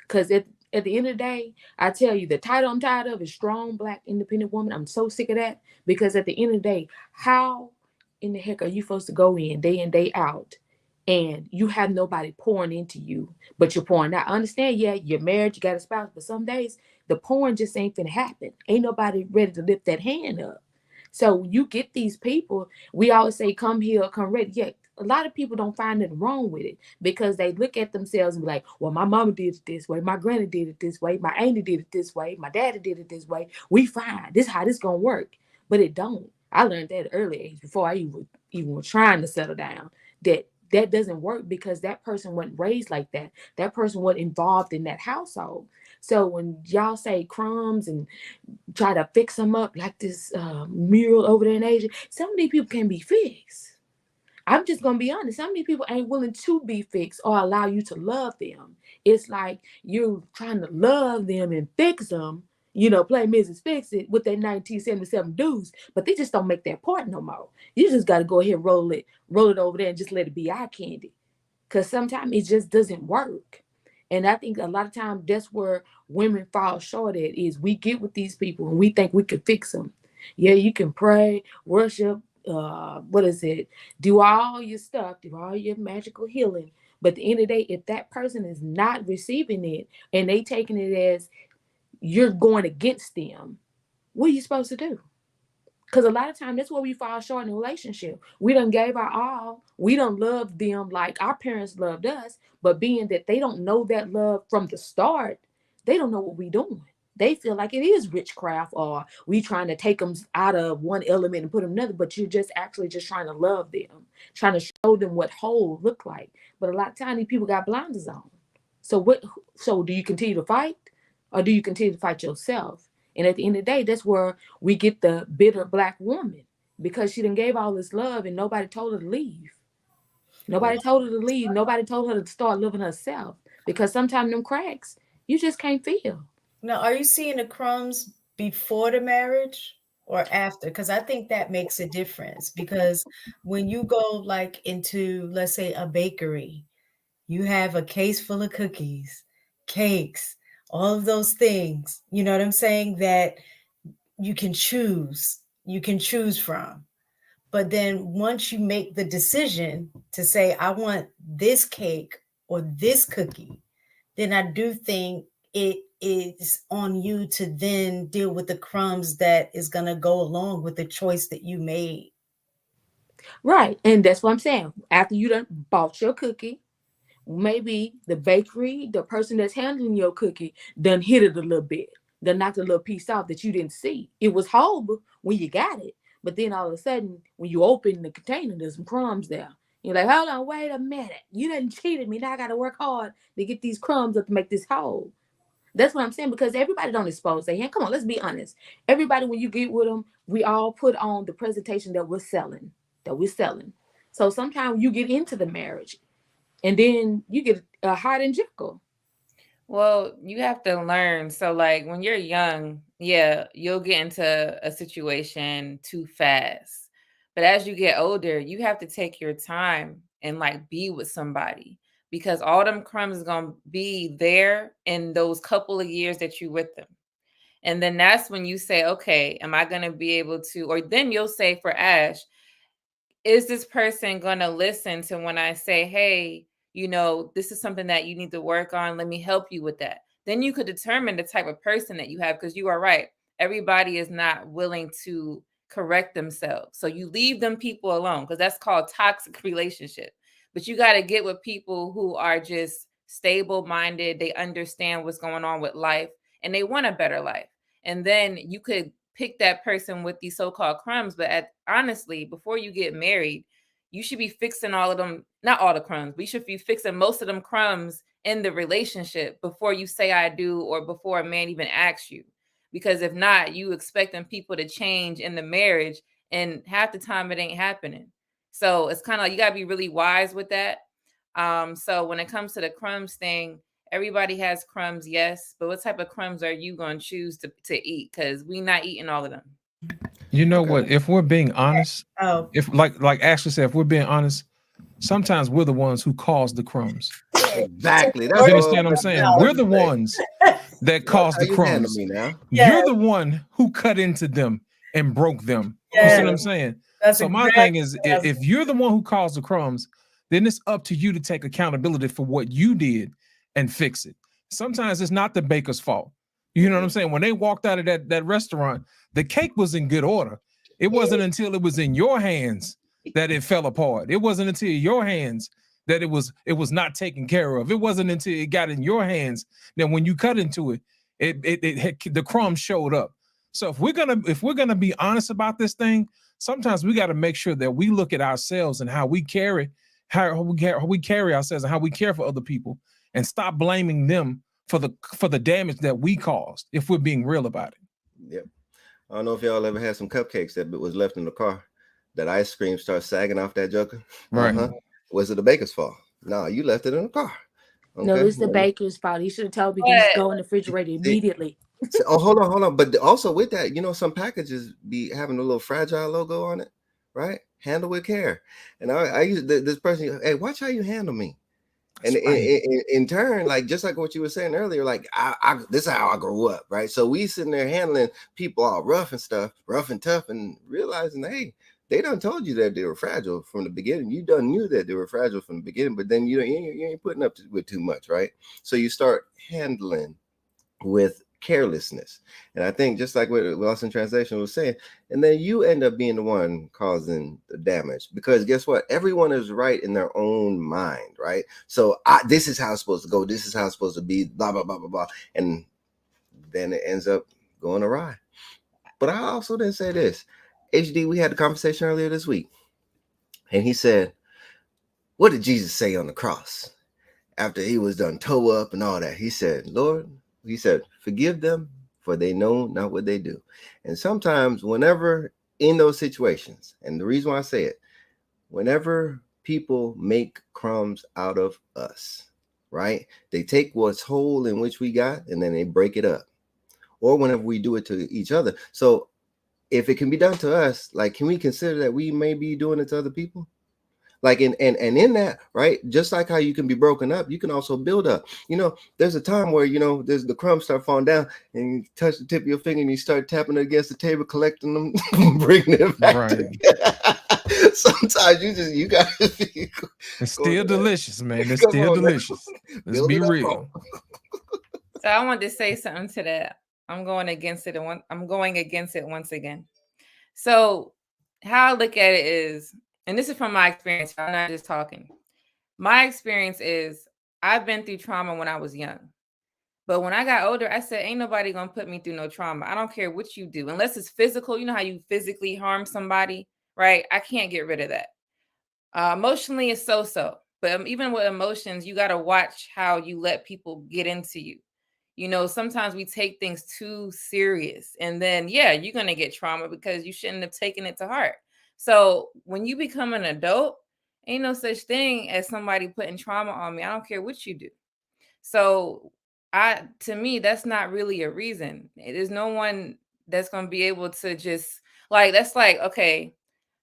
Because at the end of the day, I tell you, the title I'm tired of is strong, black, independent woman. I'm so sick of that because at the end of the day, how in the heck are you supposed to go in day out and you have nobody pouring into you, but you're pouring out? I understand, yeah, you're married, you got a spouse, but some days the pouring just ain't finna happen. Ain't nobody ready to lift that hand up. So you get these people, we always say, come here, come ready. Yeah, a lot of people don't find nothing wrong with it because they look at themselves and be like, well, my mama did it this way, my granny did it this way, my auntie did it this way, my daddy did it this way. We fine. This how this gonna work. But it don't. I learned that at early age before I even was trying to settle down. That doesn't work because that person wasn't raised like that. That person wasn't involved in that household. So when y'all say crumbs and try to fix them up like this mural over there in Asia, some of these people can be fixed. I'm just gonna be honest. Some of these people ain't willing to be fixed or allow you to love them. It's like you're trying to love them and fix them. Play Mrs. Fix It with their 1977 dudes, but they just don't make that part no more. You just got to go ahead and roll it over there and just let it be eye candy. Because sometimes it just doesn't work. And I think a lot of times that's where women fall short at is we get with these people and we think we can fix them. Yeah, you can pray, worship, what is it? Do all your stuff, do all your magical healing. But at the end of the day, if that person is not receiving it and they taking it as you're going against them, what are you supposed to do? Because a lot of times that's where we fall short in a relationship. We done gave our all. We don't love them like our parents loved us. But being that they don't know that love from the start, they don't know what we doing. they feel like it is witchcraft, or we trying to take them out of one element and put them another, but you're just actually just trying to love them, trying to show them what whole look like. But a lot of times these people got blinders on. So what? So do you continue to fight, or do you continue to fight yourself? And at the end of the day, that's where we get the bitter black woman, because she done gave all this love and nobody told her to leave. Nobody told her to leave. Nobody told her to start loving herself, because sometimes them cracks you just can't feel. Now, are you seeing the crumbs before the marriage or after? Because I think that makes a difference. Because when you go like into, let's say, a bakery, you have a case full of cookies, cakes, all of those things. You know what I'm saying? That you can choose. You can choose from. But then once you make the decision to say, I want this cake or this cookie, then I do think it is on you to then deal with the crumbs that is going to go along with the choice that you made. Right. And that's what I'm saying. After you done bought your cookie, maybe the bakery, the person that's handling your cookie, done hit it a little bit, done knocked a little piece off that you didn't see. It was whole when you got it, but then all of a sudden, when you open the container, there's some crumbs there. You're like, hold on, wait a minute. You done cheated me. Now I got to work hard to get these crumbs up to make this whole. That's what I'm saying, because everybody don't expose their hand. Come on, let's be honest. Everybody, when you get with them, we all put on the presentation that we're selling, So sometimes you get into the marriage and then you get a hot and Jekyll. Well, you have to learn. So, like when you're young, yeah, you'll get into a situation too fast. But as you get older, you have to take your time and like be with somebody, because all them crumbs is gonna be there in those couple of years that you with them. And then that's when you say, okay, am I gonna be able to, or then you'll say for Ash, is this person going to listen to when I say, hey, this is something that you need to work on. Let me help you with that. Then you could determine the type of person that you have, because you are right. Everybody is not willing to correct themselves. So you leave them people alone, because that's called toxic relationship. But you got to get with people who are just stable minded. They understand what's going on with life and they want a better life. And then you could pick that person with these so-called crumbs. But honestly, before you get married, you should be fixing all of them, not all the crumbs, but you should be fixing most of them crumbs in the relationship before you say I do, or before a man even asks you. Because if not, you expecting people to change in the marriage, and half the time it ain't happening. So it's kind of like you gotta be really wise with that. So when it comes to the crumbs thing, everybody has crumbs, yes, but what type of crumbs are you going to choose to eat? Because we not eating all of them. You know what? If we're being honest, Oh, if like Ashley said, if we're being honest, sometimes we're the ones who cause the crumbs. Exactly. You That's what understand what I'm saying? We're the ones that Watch cause how the you handle crumbs. me now. You're the one who cut into them and broke them. You see what I'm saying? That's So my exactly thing is, if you're the one who caused the crumbs, then it's up to you to take accountability for what you did and fix it. Sometimes it's not the baker's fault. You know what I'm saying? When they walked out of that restaurant, the cake was in good order. It wasn't until it was in your hands that it fell apart. It wasn't until your hands that it was not taken care of. It wasn't until it got in your hands that when you cut into it, the crumbs showed up. So if we're gonna be honest about this thing, sometimes we got to make sure that we look at ourselves and how we carry ourselves and how we care for other people, and stop blaming them for the damage that we caused, if we're being real about it. Yep. I don't know if y'all ever had some cupcakes that was left in the car. That ice cream starts sagging off that joker. Right. Was it the baker's fault? No, you left it in the car. Okay. No, it's the baker's fault. He should have told me to go in the refrigerator immediately. Oh, hold on. But also with that, some packages be having a little fragile logo on it, right? Handle with care. And I use this person, hey, watch how you handle me. And in turn, like just like what you were saying earlier, like this is how I grew up, right? So we sitting there handling people all rough and tough, and realizing, hey, they done told you that they were fragile from the beginning. You done knew that they were fragile from the beginning, but then you ain't putting up with too much, right? So you start handling with carelessness. And I think just like what Lost in Translation was saying, and then you end up being the one causing the damage, because guess what? Everyone is right in their own mind, right? So this is how it's supposed to go. This is how it's supposed to be, blah, blah, blah, blah, blah. And then it ends up going awry. But I also didn't say this. HD, we had a conversation earlier this week, and he said, what did Jesus say on the cross after he was done toe up and all that? He said, Lord, he said, forgive them, for they know not what they do. And sometimes whenever in those situations, and the reason why I say it, whenever people make crumbs out of us, right? They take what's whole in which we got and then they break it up. Or whenever we do it to each other. So if it can be done to us, like, can we consider that we may be doing it to other people? Like and in that, right? Just like how you can be broken up, you can also build up. You know, there's a time where, you know, there's the crumbs start falling down and you touch the tip of your finger and you start tapping it against the table, collecting them, bringing it back. Right. Sometimes you gotta be It's still delicious, man. It's Come still on, man. delicious. Let's Build be it up. real. So I wanted to say something to that. I'm going against it once again. So how I look at it is, and this is from my experience, I'm not just talking. My experience is I've been through trauma when I was young. But when I got older, I said, ain't nobody going to put me through no trauma. I don't care what you do, unless it's physical. You know how you physically harm somebody, right? I can't get rid of that. Emotionally, it's so-so. But even with emotions, you got to watch how you let people get into you. You know, sometimes we take things too serious, and then, yeah, you're going to get trauma because you shouldn't have taken it to heart. So when you become an adult, ain't no such thing as somebody putting trauma on me. I don't care what you do. So to me, that's not really a reason. There's no one that's going to be able to just like, that's like, okay,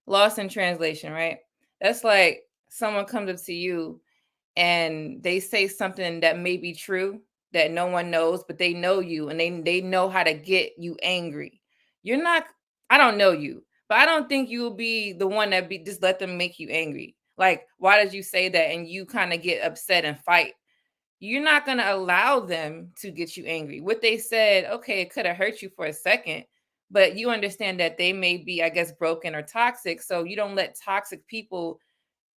lost in translation, right? That's like someone comes up to you and they say something that may be true that no one knows, but they know you and they know how to get you angry. You're not, I don't know you, but I don't think you'll be the one that be just let them make you angry. Like, why did you say that? And you kind of get upset and fight. You're not going to allow them to get you angry. What they said, okay, it could have hurt you for a second, but you understand that they may be, I guess, broken or toxic. So you don't let toxic people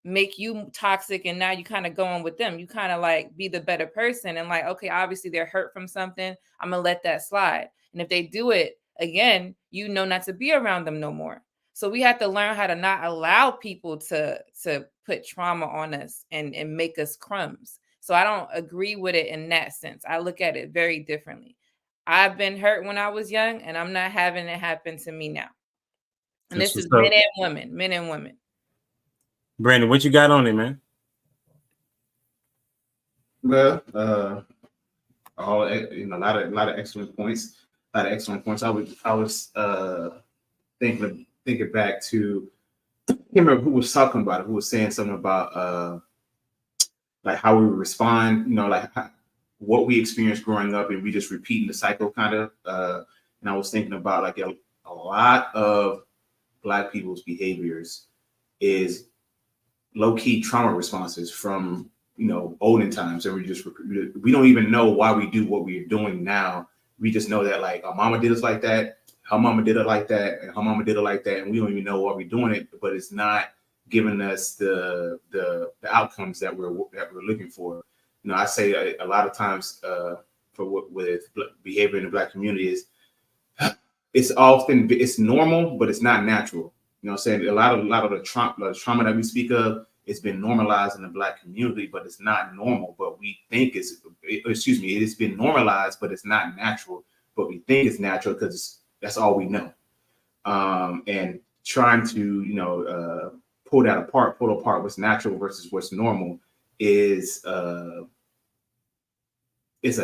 make you toxic, and now you kind of go on with them. You kind of like be the better person and like, okay, obviously they're hurt from something. I'm gonna let that slide. And if they do it again, you know not to be around them no more. So we have to learn how to not allow people to put trauma on us and make us crumbs. So I don't agree with it in that sense. I look at it very differently. I've been hurt when I was young, and I'm not having it happen to me now. And this is men and women. Brandon, what you got on it, man? Well, all a lot of excellent points. I was thinking back to, I can't remember who was talking about it. Who was saying something about like how we respond. You know, like what we experienced growing up, and we just repeating the cycle, kind of. And I was thinking about like a lot of Black people's behaviors is low-key trauma responses from, you know, olden times, and we don't even know why we do what we're doing now. We just know that like our mama did us like that, her mama did it like that, and her mama did it like that, and we don't even know why we're doing it, but it's not giving us the outcomes that we're looking for. You know, I say a lot of times with behavior in the Black community is it's normal, but it's not natural. You know what I'm saying? A lot of the trauma that we speak of, it's been normalized in the Black community, but it's not normal. But we think it has been normalized, but it's not natural. But we think it's natural because that's all we know. And trying to, you know, pull apart what's natural versus what's normal is a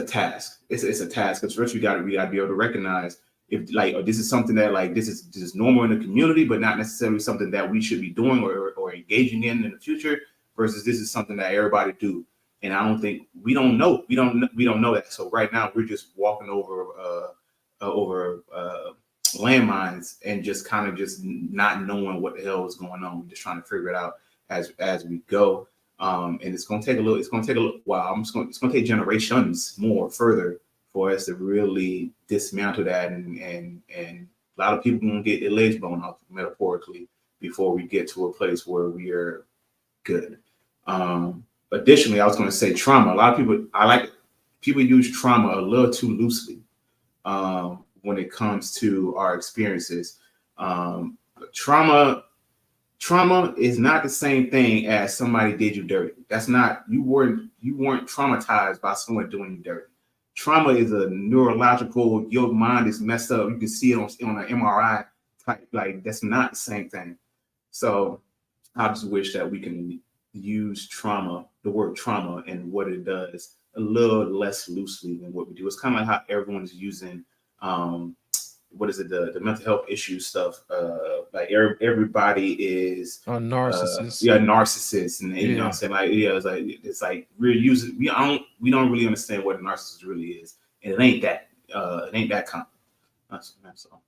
task. It's a task, because first we gotta be able to recognize if like, oh, this is something that like this is normal in the community, but not necessarily something that we should be doing or engaging in the future, versus this is something that everybody do. And I don't think we don't know that. So right now we're just walking over landmines and just kind of just not knowing what the hell is going on. We're just trying to figure it out as we go. And it's gonna take a little while. It's gonna take generations more further for us to really dismantle that, and a lot of people gonna get their legs blown off, metaphorically, before we get to a place where we are good. Additionally, I was gonna say trauma. A lot of people use trauma a little too loosely. when it comes to our experiences. Trauma is not the same thing as somebody did you dirty. That's not you weren't traumatized by someone doing you dirty. Trauma is a neurological. Your mind is messed up. You can see it on an MRI type. Like that's not the same thing. So I just wish that we can use the word trauma and what it does, a little less loosely than what we do. It's kind of like how everyone is using, what is it, the mental health issue stuff. Like everybody is, A narcissist. yeah, narcissist, and you know what I'm Yeah. saying, like, yeah, it's like we're using we don't really understand what a narcissist really is, and it ain't that common. That's all.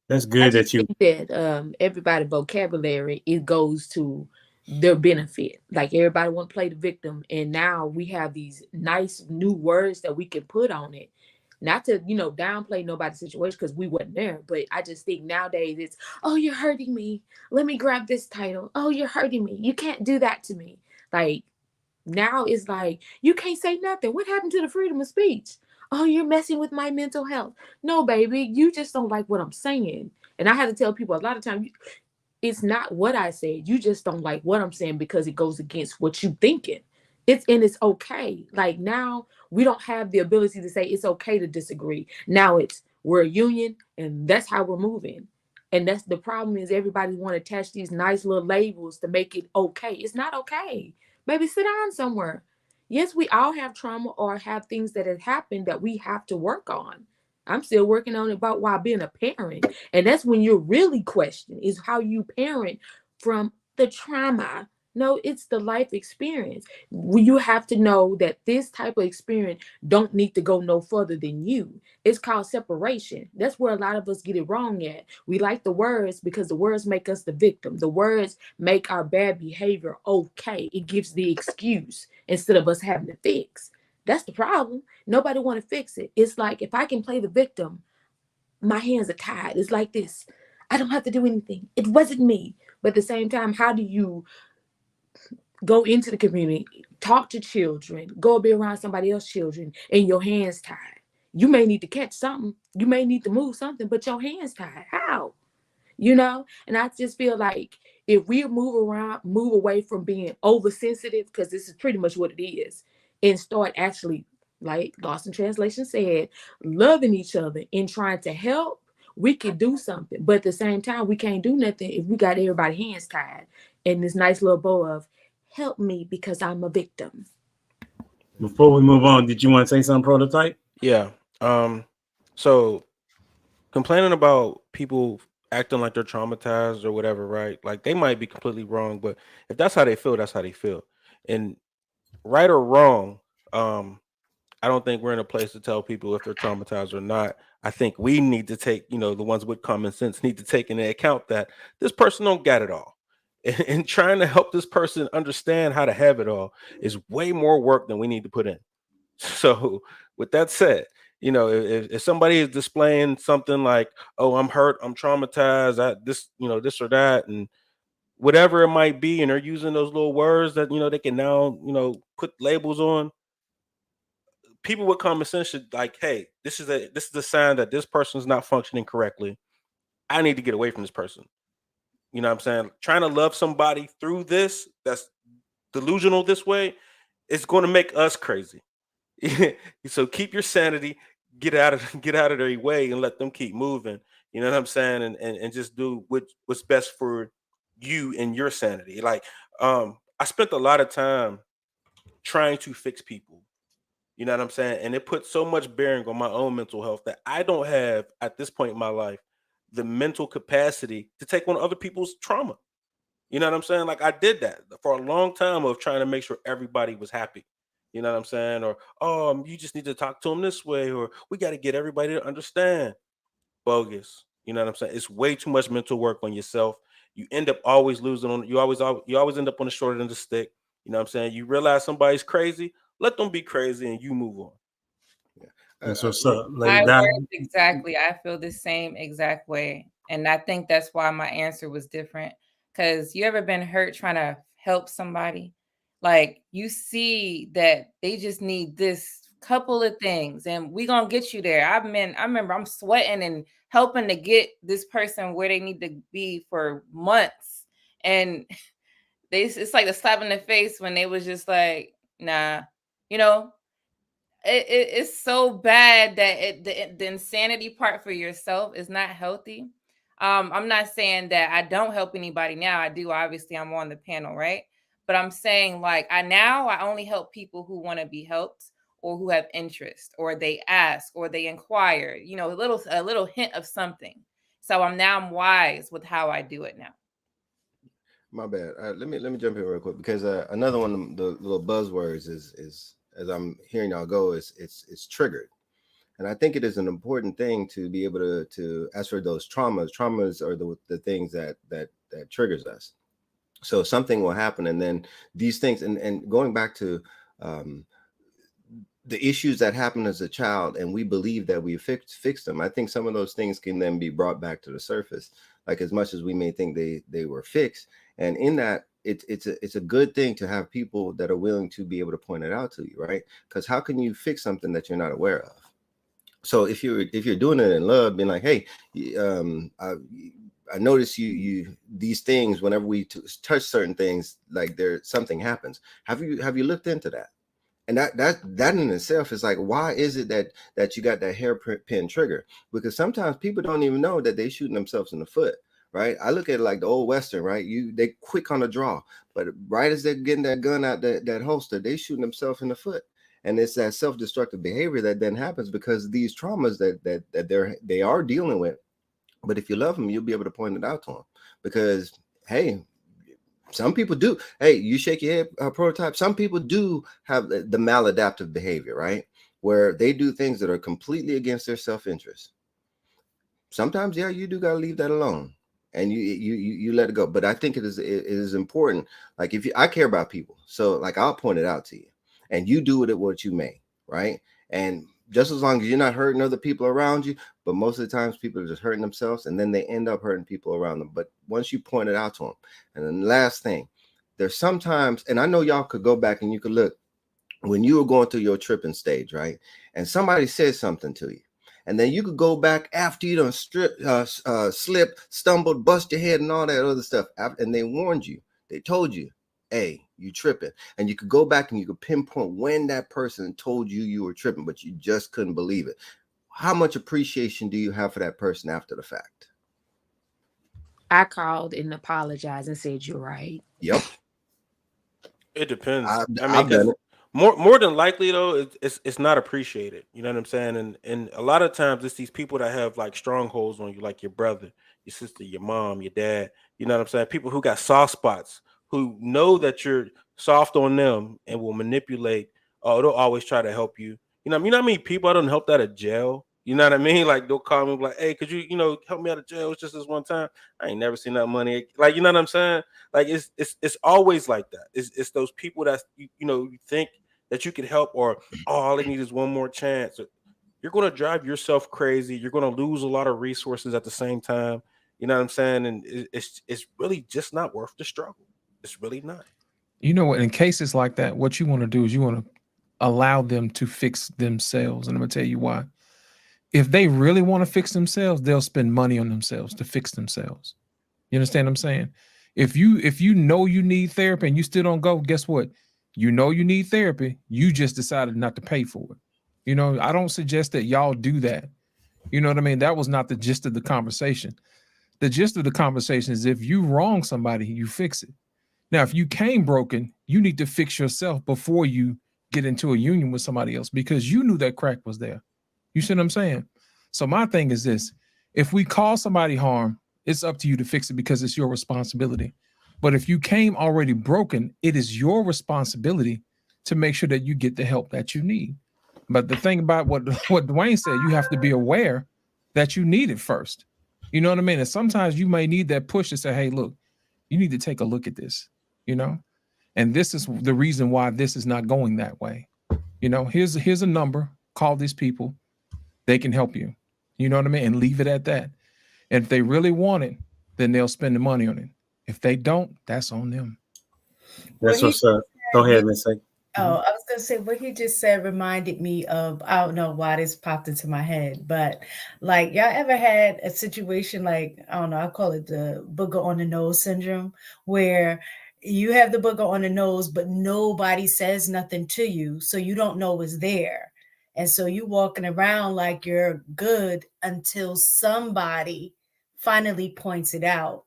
That's I good just that you. think that everybody vocabulary it goes to their benefit. Like everybody want to play the victim, and now we have these nice new words that we can put on it. Not to downplay nobody's situation because we wasn't there, but I just think nowadays it's oh you're hurting me. Let me grab this title. Oh you're hurting me. You can't do that to me. Like now it's like you can't say nothing. What happened to the freedom of speech? Oh, you're messing with my mental health. No, baby, you just don't like what I'm saying. And I had to tell people a lot of times it's not what I said. You just don't like what I'm saying because it goes against what you thinking. It's okay. Like now we don't have the ability to say it's okay to disagree. Now it's we're a union and that's how we're moving. And that's the problem is everybody want to attach these nice little labels to make it okay. It's not okay. Baby, sit down somewhere. Yes, we all have trauma or have things that have happened that we have to work on. I'm still working on it about while being a parent. And that's when you're really questioning is how you parent from the trauma. No, it's the life experience. You have to know that this type of experience don't need to go no further than you. It's called separation. That's where a lot of us get it wrong at. We like the words because the words make us the victim. The words make our bad behavior okay. It gives the excuse instead of us having to fix. That's the problem. Nobody want to fix it. It's like if I can play the victim, my hands are tied. It's like this. I don't have to do anything. It wasn't me. But at the same time, how do you go into the community, talk to children, go be around somebody else's children, and your hands tied? You may need to catch something. You may need to move something, but your hands tied. How? And I just feel like if we move away from being oversensitive, because this is pretty much what it is, and start actually, like Lost in Translation said, loving each other and trying to help, we could do something. But at the same time, we can't do nothing if we got everybody's hands tied in this nice little bow of help me because I'm a victim. Before we move on, did you want to say something, Prototype? Yeah. So complaining about people acting like they're traumatized or whatever, right? Like they might be completely wrong, but if that's how they feel, that's how they feel. And right or wrong, I don't think we're in a place to tell people if they're traumatized or not. I think we need to take, the ones with common sense need to take into account that this person don't got it all. And trying to help this person understand how to have it all is way more work than we need to put in. So, with that said, if somebody is displaying something like, "Oh, I'm hurt, I'm traumatized, this or that," and whatever it might be, and they're using those little words that they can now put labels on, people with common sense should like, "Hey, this is a sign that this person's not functioning correctly. I need to get away from this person." You know what I'm saying? Trying to love somebody through this that's delusional this way is going to make us crazy. So keep your sanity, get out of their way and let them keep moving. You know what I'm saying? And just do what's best for you and your sanity. Like I spent a lot of time trying to fix people. You know what I'm saying? And it put so much bearing on my own mental health that I don't have at this point in my life the mental capacity to take on other people's trauma. You know what I'm saying? Like I did that for a long time of trying to make sure everybody was happy. You know what I'm saying? Or you just need to talk to them this way, or we got to get everybody to understand. Bogus. You know what I'm saying? It's way too much mental work on yourself. You end up always losing on. You always end up on the short end of the stick. You know what I'm saying? You realize somebody's crazy, let them be crazy, and you move on. Yeah. That's what's up, My Lady Di. words exactly. I feel the same exact way. And I think that's why my answer was different. Because you ever been hurt trying to help somebody? Like you see that they just need this couple of things, and we gonna get you there. I remember I'm sweating and helping to get this person where they need to be for months, and it's like a slap in the face when they was just like, nah, you know. It's so bad that the insanity part for yourself is not healthy. I'm not saying that I don't help anybody now. I do. Obviously, I'm on the panel, right? But I'm saying like I only help people who want to be helped or who have interest or they ask or they inquire, a little hint of something. So I'm wise with how I do it now. My bad. Let me jump in real quick because another one of the little buzzwords is as I'm hearing y'all go is it's triggered, and I think it is an important thing to be able to as for those traumas. Traumas are the things that triggers us. So something will happen, and then these things, and going back to um, the issues that happened as a child, and we believe that we fixed them. I think some of those things can then be brought back to the surface, like as much as we may think they were fixed. And in that, it's a good thing to have people that are willing to be able to point it out to you, right? Because how can you fix something that you're not aware of? So if you're doing it in love, being like, hey, I notice you these things whenever we touch certain things, like there something happens. Have you looked into that? And that in itself is like, why is it that you got that hairpin trigger? Because sometimes people don't even know that they shooting themselves in the foot, right? I look at it like the old Western, right? They quick on the draw, but right as they're getting that gun out that holster, they shooting themselves in the foot. And it's that self-destructive behavior that then happens because these traumas that they are dealing with. But if you love them, you'll be able to point it out to them because, hey, some people do. Hey, you shake your head, prototype. Some people do have the maladaptive behavior, right? Where they do things that are completely against their self-interest. Sometimes, yeah, you do got to leave that alone and you let it go. But I think it is important. Like I care about people. So like, I'll point it out to you and you do with it what you may, right? And just as long as you're not hurting other people around you, but most of the times people are just hurting themselves and then they end up hurting people around them. But once you point it out to them, and then the last thing, there's sometimes, and I know y'all could go back and you could look when you were going through your tripping stage, right? And somebody said something to you. And then you could go back after you done slip, stumbled, bust your head and all that other stuff. And they warned you, they told you, hey, you tripping. And you could go back and you could pinpoint when that person told you you were tripping, but you just couldn't believe it. How much appreciation do you have for that person after the fact? I called and apologized and said, you're right. Yep. It depends. I've I mean, done because it. more than likely though, it's not appreciated. You know what I'm saying? And a lot of times it's these people that have like strongholds on you, like your brother, your sister, your mom, your dad. You know what I'm saying? People who got soft spots, who know that you're soft on them and will manipulate. Oh, they'll always try to help you. You know how many people I don't help out of jail. You know what I mean? Like they'll call me like, "Hey, could you help me out of jail? It's just this one time. I ain't never seen that money." Like, you know what I'm saying? Like it's always like that. It's those people that you think that you could help, or all they need is one more chance. You're going to drive yourself crazy. You're going to lose a lot of resources at the same time. You know what I'm saying? And it's really just not worth the struggle. It's really not. You know what? In cases like that, what you want to do is you want to allow them to fix themselves. And I'm going to tell you why. If they really want to fix themselves, they'll spend money on themselves to fix themselves. You understand what I'm saying? If you know you need therapy and you still don't go, guess what? You know you need therapy. You just decided not to pay for it. I don't suggest that y'all do that. You know what I mean? That was not the gist of the conversation. The gist of the conversation is if you wrong somebody, you fix it. Now, if you came broken, you need to fix yourself before you get into a union with somebody else because you knew that crack was there. You see what I'm saying? So my thing is this. If we cause somebody harm, it's up to you to fix it because it's your responsibility. But if you came already broken, it is your responsibility to make sure that you get the help that you need. But the thing about what Dwayne said, you have to be aware that you need it first. You know what I mean? And sometimes you may need that push to say, hey, look, you need to take a look at this, and this is the reason why this is not going that way. Here's a number, call these people. They can help you. You know what I mean? And leave it at that. And if they really want it, then they'll spend the money on it. If they don't, that's on them. That's what's up. Go ahead, Miss A. Oh, I was gonna say what he just said reminded me of, I don't know why this popped into my head, but like y'all ever had a situation like, I don't know, I call it the booger on the nose syndrome, where you have the booger on the nose, but nobody says nothing to you, so you don't know it's there. And so you walking around like you're good until somebody finally points it out.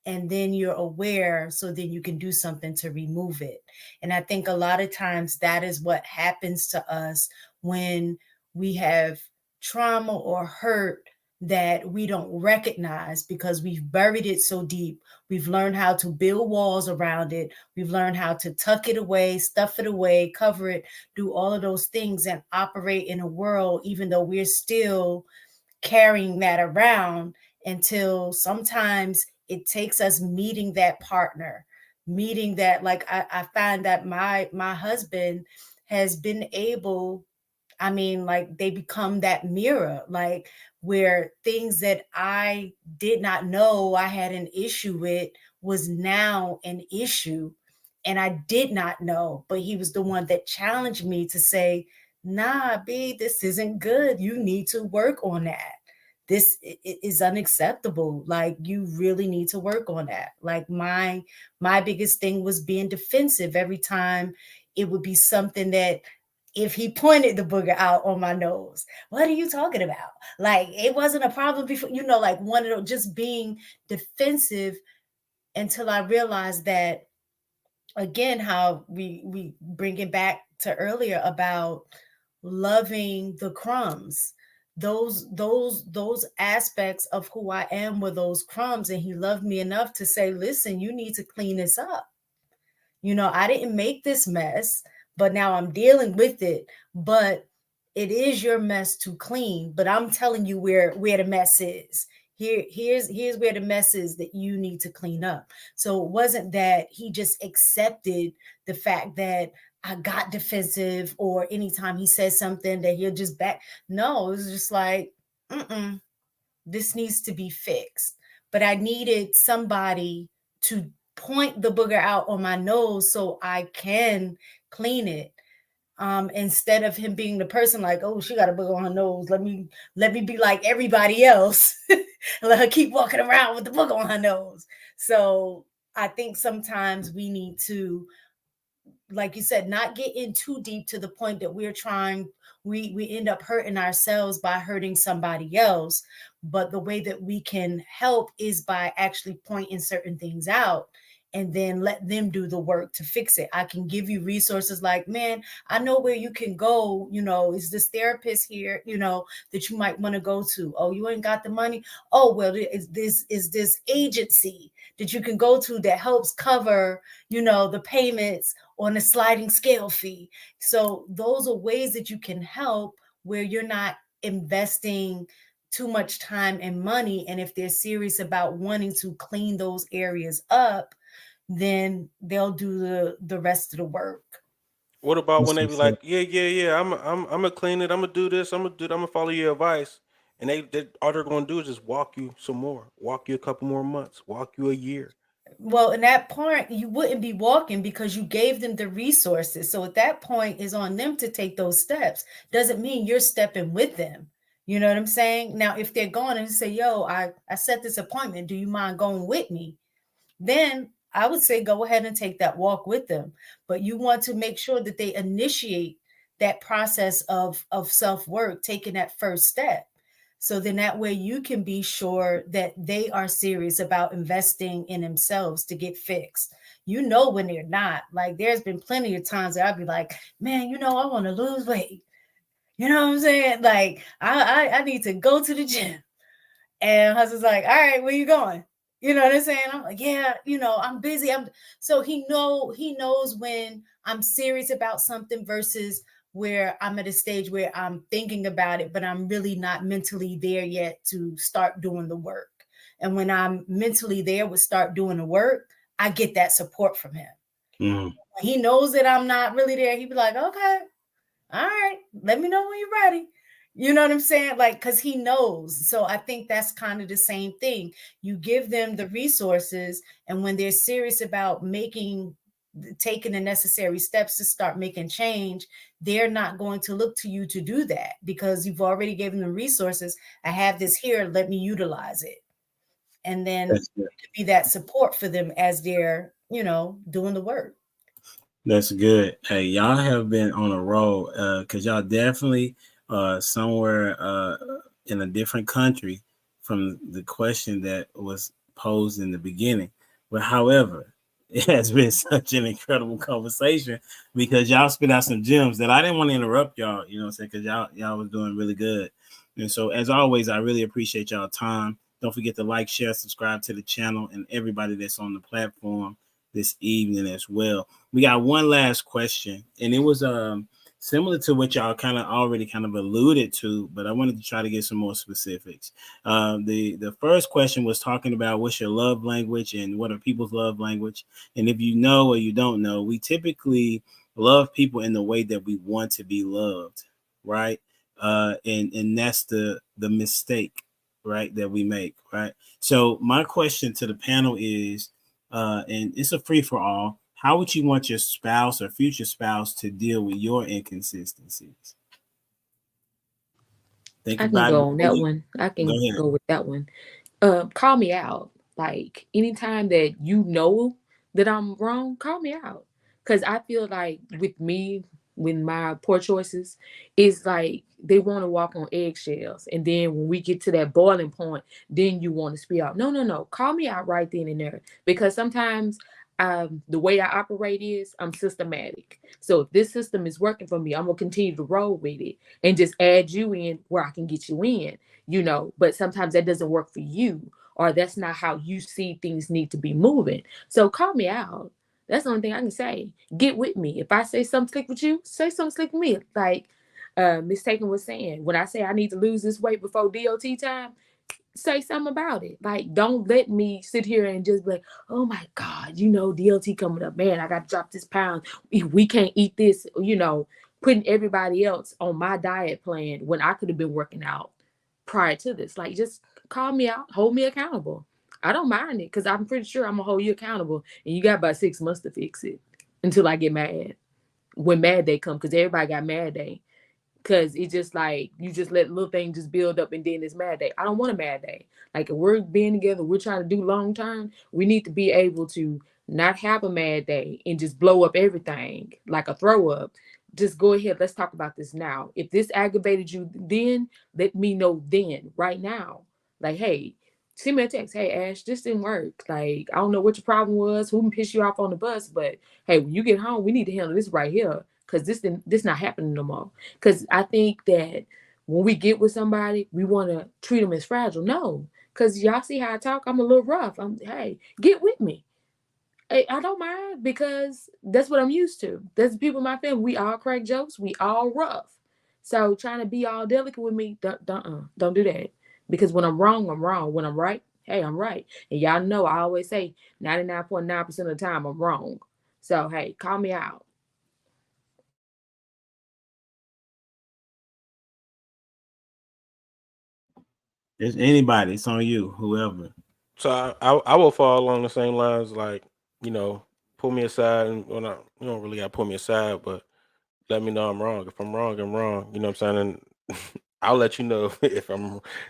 And then you're aware, so then you can do something to remove it. And I think a lot of times that is what happens to us when we have trauma or hurt that we don't recognize because we've buried it so deep. We've learned how to build walls around it. We've learned how to tuck it away, stuff it away, cover it, do all of those things and operate in a world, even though we're still carrying that around until sometimes it takes us meeting that partner, meeting that, like I find that my husband has been able, I mean, like they become that mirror, like where things that I did not know I had an issue with was now an issue. And I did not know, but he was the one that challenged me to say, nah, B, this isn't good. You need to work on that. This is unacceptable. Like you really need to work on that. Like my biggest thing was being defensive every time it would be something that if he pointed the booger out on my nose, what are you talking about? Like it wasn't a problem before, like one of those, just being defensive until I realized that, again, how we bring it back to earlier about loving the crumbs. Those aspects of who I am were those crumbs, and he loved me enough to say, listen, you need to clean this up. I didn't make this mess, but now I'm dealing with it. But it is your mess to clean. But I'm telling you where the mess is. Here's where the mess is that you need to clean up. So it wasn't that he just accepted the fact that I got defensive, or anytime he says something that he'll just back. No, it was just like, this needs to be fixed. But I needed somebody to point the booger out on my nose so I can clean it. Instead of him being the person like, oh, she got a booger on her nose. Let me be like everybody else. Let her keep walking around with the booger on her nose. So I think sometimes we need to, like you said, not get in too deep to the point that we end up hurting ourselves by hurting somebody else. But the way that we can help is by actually pointing certain things out and then let them do the work to fix it. I can give you resources like, man, I know where you can go, is this therapist here, that you might want to go to. Oh, you ain't got the money. Oh, well, is this agency that you can go to that helps cover, the payments on a sliding scale fee. So those are ways that you can help where you're not investing too much time and money. And if they're serious about wanting to clean those areas up, then they'll do the rest of the work. What about when they be like, yeah, I'm gonna clean it, I'm gonna do this, I'm gonna follow your advice, and they all they're gonna do is just walk you some more, walk you a couple more months, walk you a year. Well, in that point, you wouldn't be walking because you gave them the resources. So at that point, is on them to take those steps. Doesn't mean you're stepping with them. You know what I'm saying? Now, if they're going and say, yo, I set this appointment, do you mind going with me? Then I would say go ahead and take that walk with them. But you want to make sure that they initiate that process of self-work, taking that first step. So then that way you can be sure that they are serious about investing in themselves to get fixed. When they're not. Like there's been plenty of times that I'd be like, man, I want to lose weight. You know what I'm saying? Like I need to go to the gym. And husband's like, all right, where you going? You know what I'm saying? I'm like, yeah, I'm busy. So he knows when I'm serious about something versus where I'm at a stage where I'm thinking about it, but I'm really not mentally there yet to start doing the work. And when I'm mentally there with start doing the work, I get that support from him. Mm. He knows that I'm not really there. He'd be like, okay, all right, let me know when you're ready. You know what I'm saying? Like, because he knows. So I think that's kind of the same thing. You give them the resources, and when they're serious about making taking the necessary steps to start making change, they're not going to look to you to do that because you've already given them resources. I have this here, let me utilize it. And then That's good. be that support for them as they're, doing the work. That's good. Hey, y'all have been on a roll because y'all definitely somewhere in a different country from the question that was posed in the beginning. But however, it has been such an incredible conversation because y'all spit out some gems that I didn't want to interrupt y'all, you know what I'm saying? Because y'all was doing really good. And so as always, I really appreciate y'all time. Don't forget to like, share, subscribe to the channel and everybody that's on the platform this evening as well. We got one last question, and it was similar to what y'all kind of already kind of alluded to, but I wanted to try to get some more specifics. The first question was talking about what's your love language and what are people's love language. And if you know or you don't know, we typically love people in the way that we want to be loved, right? And that's the mistake, right, that we make, right? So my question to the panel is, and it's a free for all. How would you want your spouse or future spouse to deal with your inconsistencies? Think I can about it go on before that you one. I go can ahead. go with that one. Call me out. Like anytime that you know that I'm wrong, call me out. Cause I feel like with me, with my poor choices, it's like they want to walk on eggshells. And then when we get to that boiling point, then you want to speak out. No, no, no. Call me out right then and there. Because sometimes the way I operate is I'm systematic. So if this system is working for me, I'm gonna continue to roll with it and just add you in where I can get you in. But sometimes that doesn't work for you, or that's not how you see things need to be moving. So call me out. That's the only thing I can say. Get with me. If I say something slick with you, say something slick with me. Like Miss Taken was saying, when I say I need to lose this weight before DOT time, say something about it. Like, don't let me sit here and just be like, oh my God, DLT coming up. Man, I got to drop this pound. We can't eat this, putting everybody else on my diet plan when I could have been working out prior to this. Like, just call me out, hold me accountable. I don't mind it because I'm pretty sure I'm going to hold you accountable. And you got about 6 months to fix it until I get mad. When mad day come, because everybody got mad day. Cause it's just like you just let little things just build up and then it's mad day. I don't want a mad day. Like if we're being together, we're trying to do long term, we need to be able to not have a mad day and just blow up everything like a throw up. Just go ahead, let's talk about this now. If this aggravated you then, let me know then, right now. Like, hey, send me a text. Hey Ash, this didn't work. Like, I don't know what your problem was, who pissed you off on the bus, but hey, when you get home, we need to handle this right here. Cause this not happening no more. Because I think that when we get with somebody, we want to treat them as fragile. No, because y'all see how I talk. I'm a little rough. Hey, get with me. I don't mind because that's what I'm used to. That's the people in my family. We all crack jokes. We all rough. So trying to be all delicate with me, don't do that. Because when I'm wrong, I'm wrong. When I'm right, hey, I'm right. And y'all know I always say 99.9% of the time I'm wrong. So hey, call me out. It's anybody, it's on you, whoever. So I will fall along the same lines, like, you know, pull me aside, and well, not, you don't really got to pull me aside, but let me know I'm wrong. If I'm wrong, I'm wrong. You know what I'm saying? And I'll let you know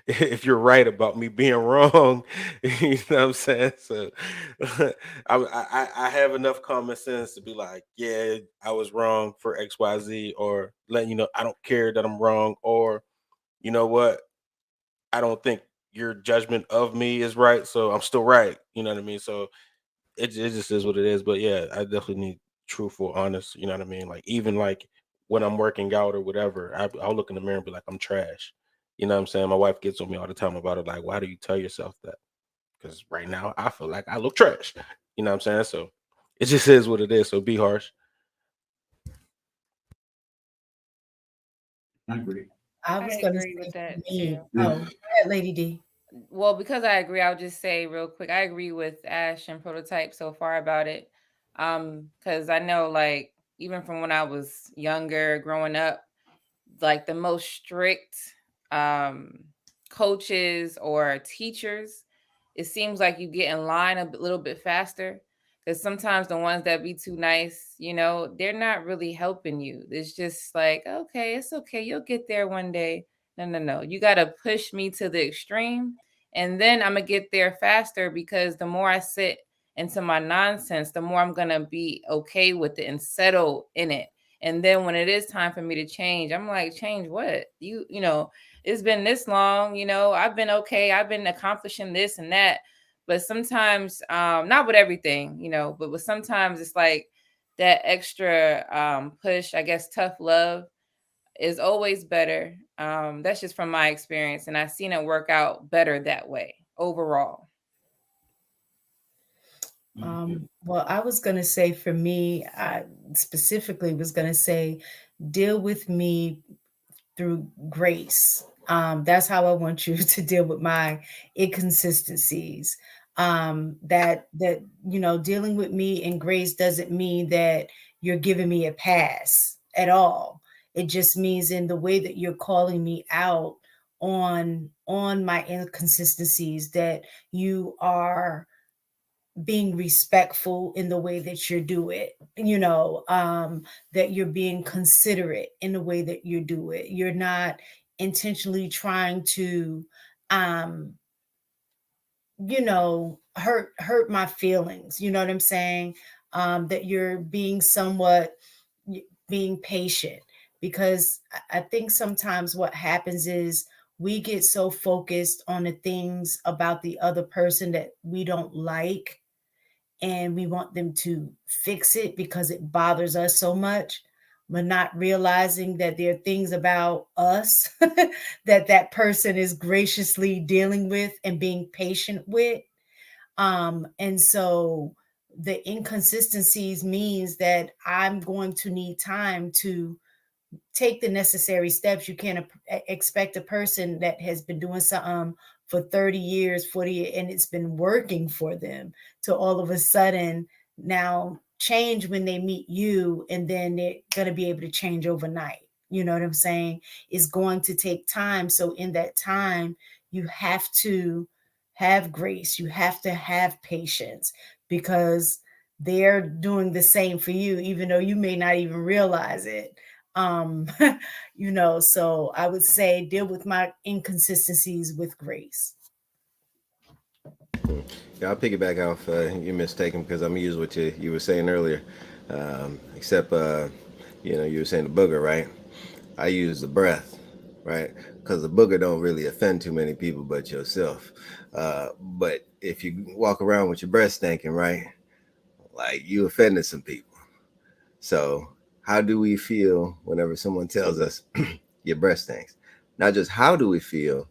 if you're right about me being wrong. You know what I'm saying? So I have enough common sense to be like, yeah, I was wrong for XYZ, or letting you know I don't care that I'm wrong, or you know what, I don't think your judgment of me is right, so I'm still right. You know what I mean? So it just is what it is. But yeah, I definitely need truthful, honest. You know what I mean? Like even like when I'm working out or whatever, I'll look in the mirror and be like, I'm trash. You know what I'm saying? My wife gets on me all the time about it. Like, why do you tell yourself that? Because right now I feel like I look trash. You know what I'm saying? So it just is what it is. So be harsh. I agree. I I was going to agree say with for that me, too. Yeah. oh, go ahead, Lady D. Well, because I agree, I'll just say real quick, I agree with Ash and Prototype so far about it. Because I know like even from when I was younger, growing up, like the most strict um coaches or teachers, it seems like you get in line a little bit faster. Because sometimes the ones that be too nice, they're not really helping you. It's just like, okay, it's okay. You'll get there one day. No, no, no. You got to push me to the extreme. And then I'm going to get there faster, because the more I sit into my nonsense, the more I'm going to be okay with it and settle in it. And then when it is time for me to change, I'm like, change what? It's been this long, I've been okay. I've been accomplishing this and that. But sometimes, not with everything, but sometimes it's like that extra push, I guess, tough love is always better. That's just from my experience. And I've seen it work out better that way overall. Well, I was going to say, for me, I specifically was going to say, deal with me through grace. That's how I want you to deal with my inconsistencies. That dealing with me in grace doesn't mean that you're giving me a pass at all. It just means in the way that you're calling me out on my inconsistencies, that you are being respectful in the way that you do it, that you're being considerate in the way that you do it. You're not intentionally trying to um hurt my feelings, you know what I'm saying? That you're being somewhat being patient, because I think sometimes what happens is we get so focused on the things about the other person that we don't like, and we want them to fix it because it bothers us so much, but not realizing that there are things about us that person is graciously dealing with and being patient with. And so the inconsistencies means that I'm going to need time to take the necessary steps. You can't expect a person that has been doing something for 30 years, 40 years, and it's been working for them, to all of a sudden now change when they meet you, and then they're going to be able to change overnight. You know what I'm saying? It's going to take time. So in that time, you have to have grace. You have to have patience, because they're doing the same for you, even though you may not even realize it. um so I would say deal with my inconsistencies with grace. Yeah, I'll piggyback off your mistaken, because I'm gonna use what you were saying earlier. Except you were saying the booger, right? I use the breath, right? Because the booger don't really offend too many people but yourself. But if you walk around with your breath stinking, right, like you offended some people. So how do we feel whenever someone tells us your breath stinks? Not just how do we feel,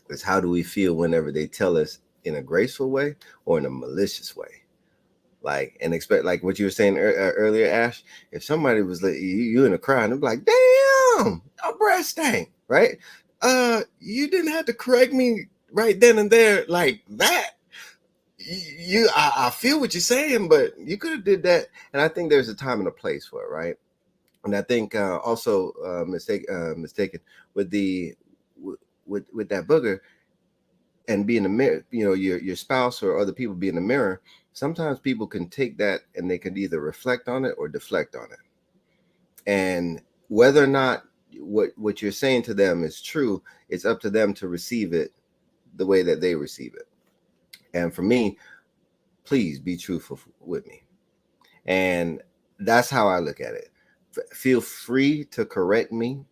it's how do we feel whenever they tell us in a graceful way or in a malicious way. Like, and expect, like what you were saying earlier, Ash. If somebody was like you in a crowd, and they'd be like, "Damn, your breath stank," right? You didn't have to correct me right then and there like that. I feel what you're saying, but you could have did that. And I think there's a time and a place for it, right? And I think also mistaken with the with that booger, and be in the mirror, your spouse or other people be in the mirror. Sometimes people can take that and they can either reflect on it or deflect on it. And whether or not what you're saying to them is true, it's up to them to receive it the way that they receive it. And for me, please be truthful with me. And that's how I look at it. Feel free to correct me,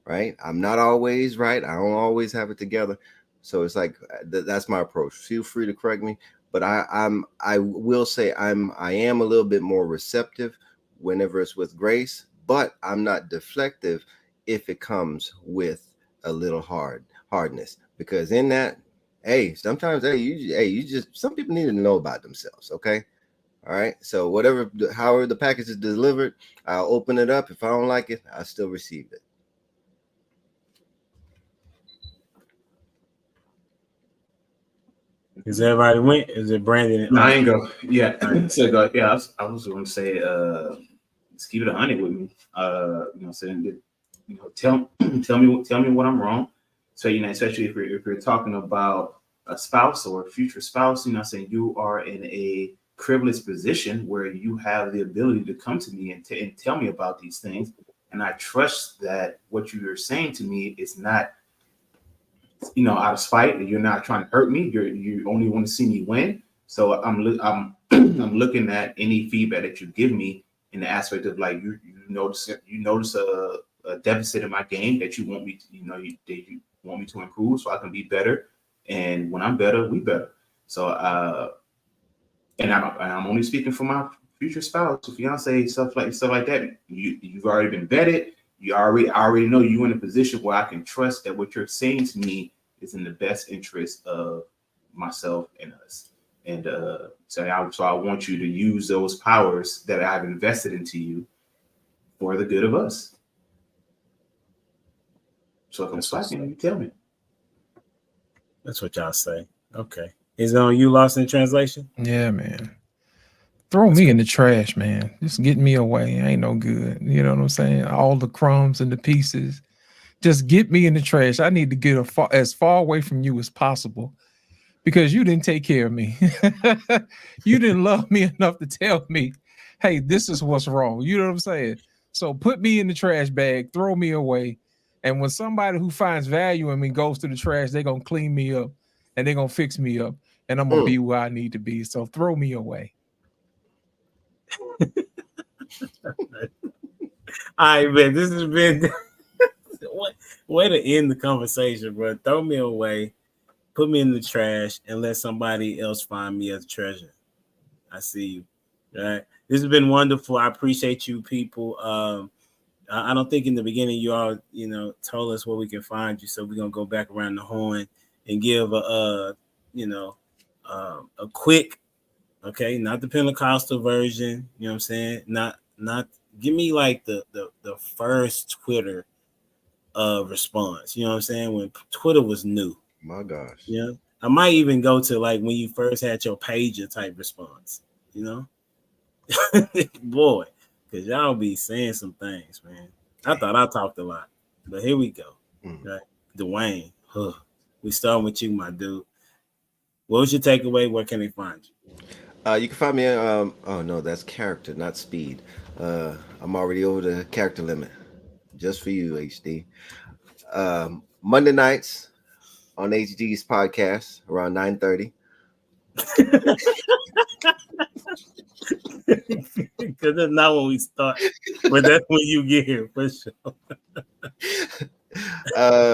right? I'm not always right. I don't always have it together. So it's like that's my approach. Feel free to correct me, but I will say I am a little bit more receptive whenever it's with grace, but I'm not deflective if it comes with a little hardness, because in that, hey, sometimes you just, some people need to know about themselves, okay? All right. So however the package is delivered, I'll open it up. If I don't like it, I still receive it. Is everybody went? Is it Brandon? No, I ain't go. Yeah, so go. Yeah, I was going to say, just keep it 100 with me. Saying, tell tell me what I'm wrong. So especially if you're talking about a spouse or a future spouse, saying you are in a privileged position where you have the ability to come to me and tell me about these things. And I trust that what you're saying to me is not, out of spite. You're not trying to hurt me. You only want to see me win. So I'm I'm looking at any feedback that you give me in the aspect of like you notice a deficit in my game that you want me to, you want me to improve so I can be better. And when I'm better, we better. So and I'm only speaking for my future spouse, fiance, stuff like that. You've already been vetted. I already know you in a position where I can trust that what you're saying to me is in the best interest of myself and us. And so I want you to use those powers that I've invested into you for the good of us. So if I'm slacking, you tell me. That's what y'all say. Okay. Is it on you, Lost in Translation? Yeah, man. Throw me in the trash, man. Just get me away. I ain't no good. You know what I'm saying? All the crumbs and the pieces. Just get me in the trash. I need to get as far away from you as possible because you didn't take care of me. You didn't love me enough to tell me, hey, this is what's wrong. You know what I'm saying? So put me in the trash bag, throw me away. And when somebody who finds value in me goes to the trash, they're going to clean me up and they're going to fix me up and I'm going to be where I need to be. So throw me away. All right, man. This has been way to end the conversation, bro. Throw me away, put me in the trash, and let somebody else find me as a treasure. I see you. All right. This has been wonderful. I appreciate you, people. I don't think in the beginning you all, told us where we can find you. So we're gonna go back around the horn and give a quick, okay, not the Pentecostal version. You know what I'm saying? Not give me like the first Twitter response. You know what I'm saying? When Twitter was new. My gosh. Yeah. I might even go to like when you first had your pager type response, boy, because y'all be saying some things, man. I thought I talked a lot, but here we go. Right. Dwayne, we starting with you, my dude. What was your takeaway? Where can they find you? You can find me. Oh no, that's character, not speed. I'm already over the character limit. Just for you, HD. Monday nights on HD's podcast around 9:30. Because that's not when we start, but that's when you get here for sure.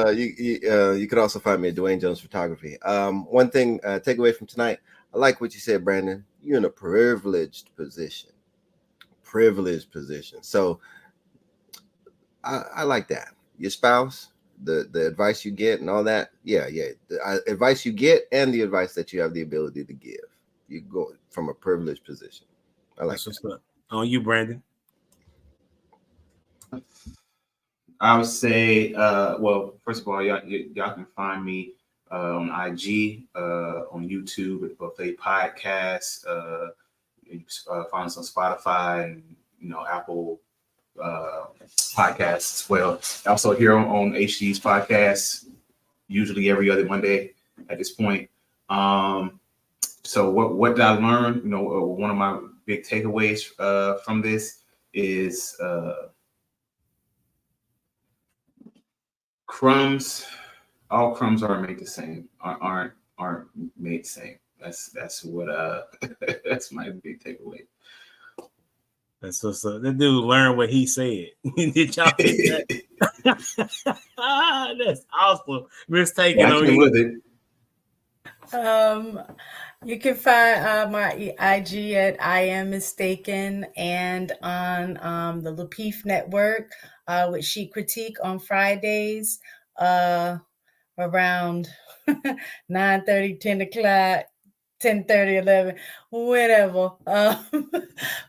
You could also find me at Dwayne Jones Photography. One thing, take away from tonight, I like what you said, Brandon. You're in a privileged position. So I like that. Your spouse, the advice you get and all that. Yeah. The advice you get and the advice that you have the ability to give. You go from a privileged position. I like that. On you, Brandon. I would say, well, first of all, y'all can find me on IG, on YouTube, at Buffet Podcast. Find us on Spotify and Apple podcasts as well. Also here on HD's podcast, usually every other Monday at this point. So what did I learn? One of my big takeaways from this is crumbs. All crumbs aren't made the same. Aren't made the same. That's what that's my big takeaway. That's what's up. That dude learned what he said. Did y'all get that? That's awesome. Mistaken on you. With it. You can find my IG at I Am Mistaken and on the Lapeef Network with She Critique on Fridays around 9:30, 10 o'clock, 10:30, 11, whatever.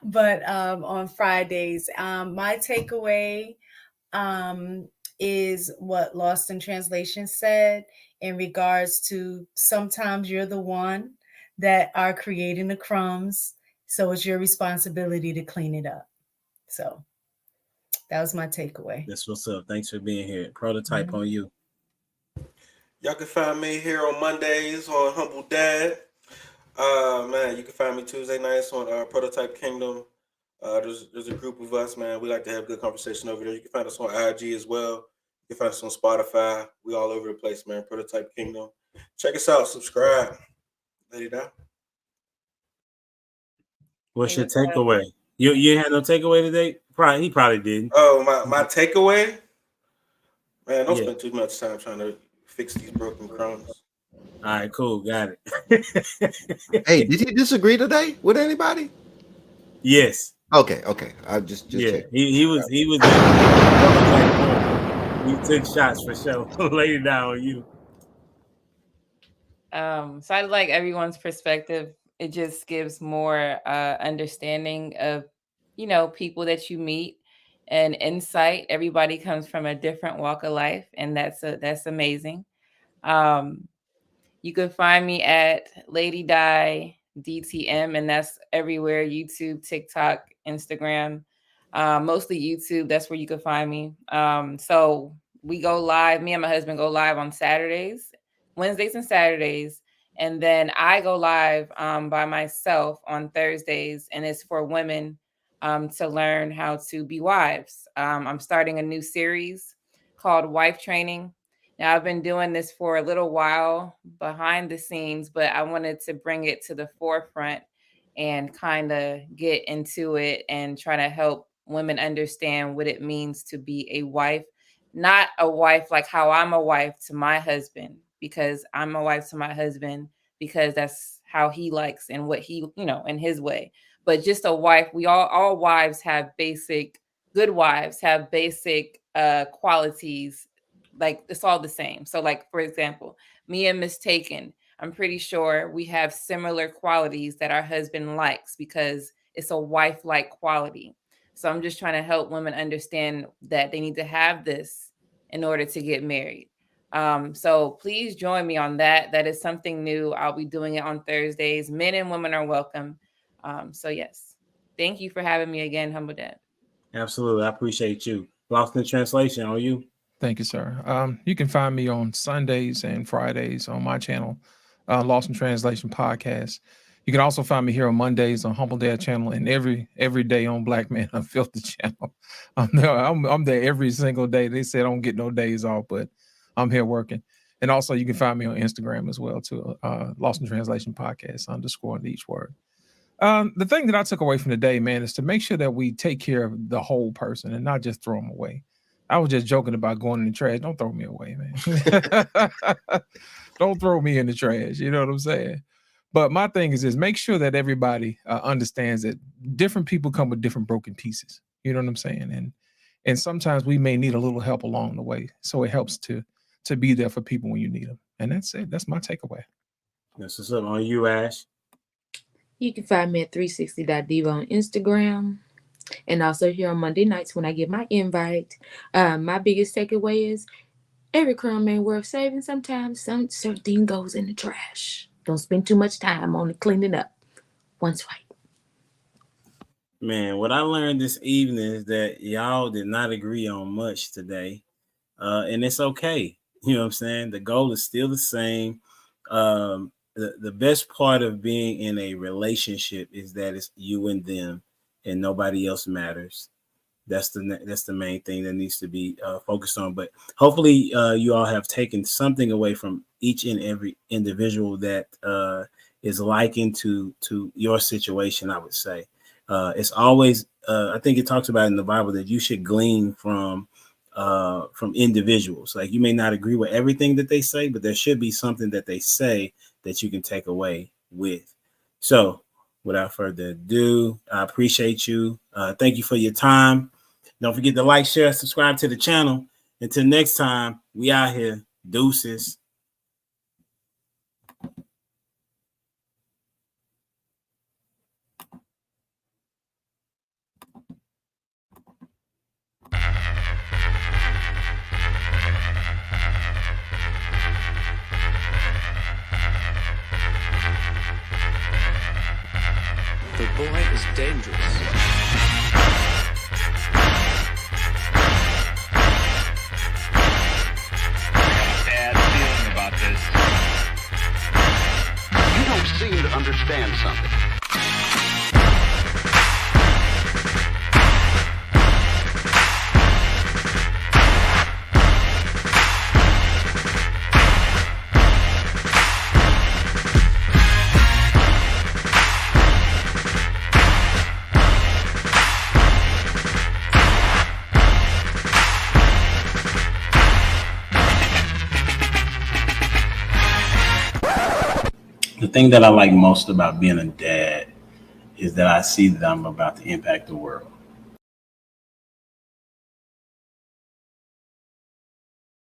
But on Fridays, my takeaway is what Lost in Translation said in regards to sometimes you're the one that are creating the crumbs. So it's your responsibility to clean it up. So that was my takeaway. That's what's up. Thanks for being here. Prototype on you. Y'all can find me here on Mondays on Humble Dad. Man, you can find me Tuesday nights on Prototype Kingdom. There's a group of us, man. We like to have good conversation over there. You can find us on IG as well. You can find us on Spotify. We all over the place, man. Prototype Kingdom. Check us out. Subscribe. Lady down. What's And your with that, takeaway? You had no takeaway today? He probably didn't. Oh, my takeaway. Man, don't Yeah. spend too much time trying to fix these broken crumbs. All right, cool, got it. Hey, did he disagree today with anybody? Yes. Okay. I just Yeah. checked. He was. He took shots for sure. Lay it down on you. So I like everyone's perspective. It just gives more understanding of, people that you meet and insight. Everybody comes from a different walk of life, and that's amazing. Um, You can find me at Lady Di DTM, and that's everywhere: YouTube, TikTok, Instagram, mostly YouTube. That's where you can find me. So we go live. Me and my husband go live on Saturdays, Wednesdays, and Saturdays. And then I go live by myself on Thursdays, and it's for women to learn how to be wives. I'm starting a new series called Wife Training. Now, I've been doing this for a little while behind the scenes, but I wanted to bring it to the forefront and kind of get into it and try to help women understand what it means to be a wife. Not a wife like how I'm a wife to my husband, because I'm a wife to my husband because that's how he likes and what he, in his way. But just a wife, we all wives have basic, good wives have basic qualities, like it's all the same. So like, for example, me and Miss Taken, I'm pretty sure we have similar qualities that our husband likes because it's a wife-like quality. So I'm just trying to help women understand that they need to have this in order to get married. So please join me on that. That is something new. I'll be doing it on Thursdays. Men and women are welcome. So yes, thank you for having me again, Humble Dad. Absolutely, I appreciate you. Lost in translation on you. Thank you, sir. You can find me on Sundays and Fridays on my channel, Lost in Translation Podcast. You can also find me here on Mondays on Humble Dad channel, and every day on Black Man Unfiltered channel. I'm there every single day. They say I don't get no days off, but I'm here working. And also, you can find me on Instagram as well too. Lost in Translation Podcast _ in each word. The thing that I took away from today, man, is to make sure that we take care of the whole person and not just throw them away. I was just joking about going in the trash. Don't throw me away, man. Don't throw me in the trash. You know what I'm saying? But my thing is this: make sure that everybody understands that different people come with different broken pieces. You know what I'm saying? And sometimes we may need a little help along the way. So it helps to be there for people when you need them. And that's it. That's my takeaway. That's what's up on you, Ash. You can find me at 360.diva on Instagram. And also here on Monday nights when I get my invite. My biggest takeaway is every crumb ain't worth saving. Sometimes some certain thing goes in the trash. Don't spend too much time on it cleaning up. One swipe. Man, what I learned this evening is that y'all did not agree on much today. And it's okay. You know what I'm saying? The goal is still the same. The best part of being in a relationship is that it's you and them and nobody else matters. That's the main thing that needs to be focused on. But hopefully you all have taken something away from each and every individual that is likened to your situation, I would say. It's always, I think it talks about in the Bible that you should glean from individuals. Like, you may not agree with everything that they say, but there should be something that they say that you can take away with. So without further ado, I appreciate you. Thank you for your time. Don't forget to like, share, subscribe to the channel. Until next time, we out here. Deuces. The boy is dangerous. Bad feeling about this. You don't seem to understand something. The thing that I like most about being a dad is that I see that I'm about to impact the world.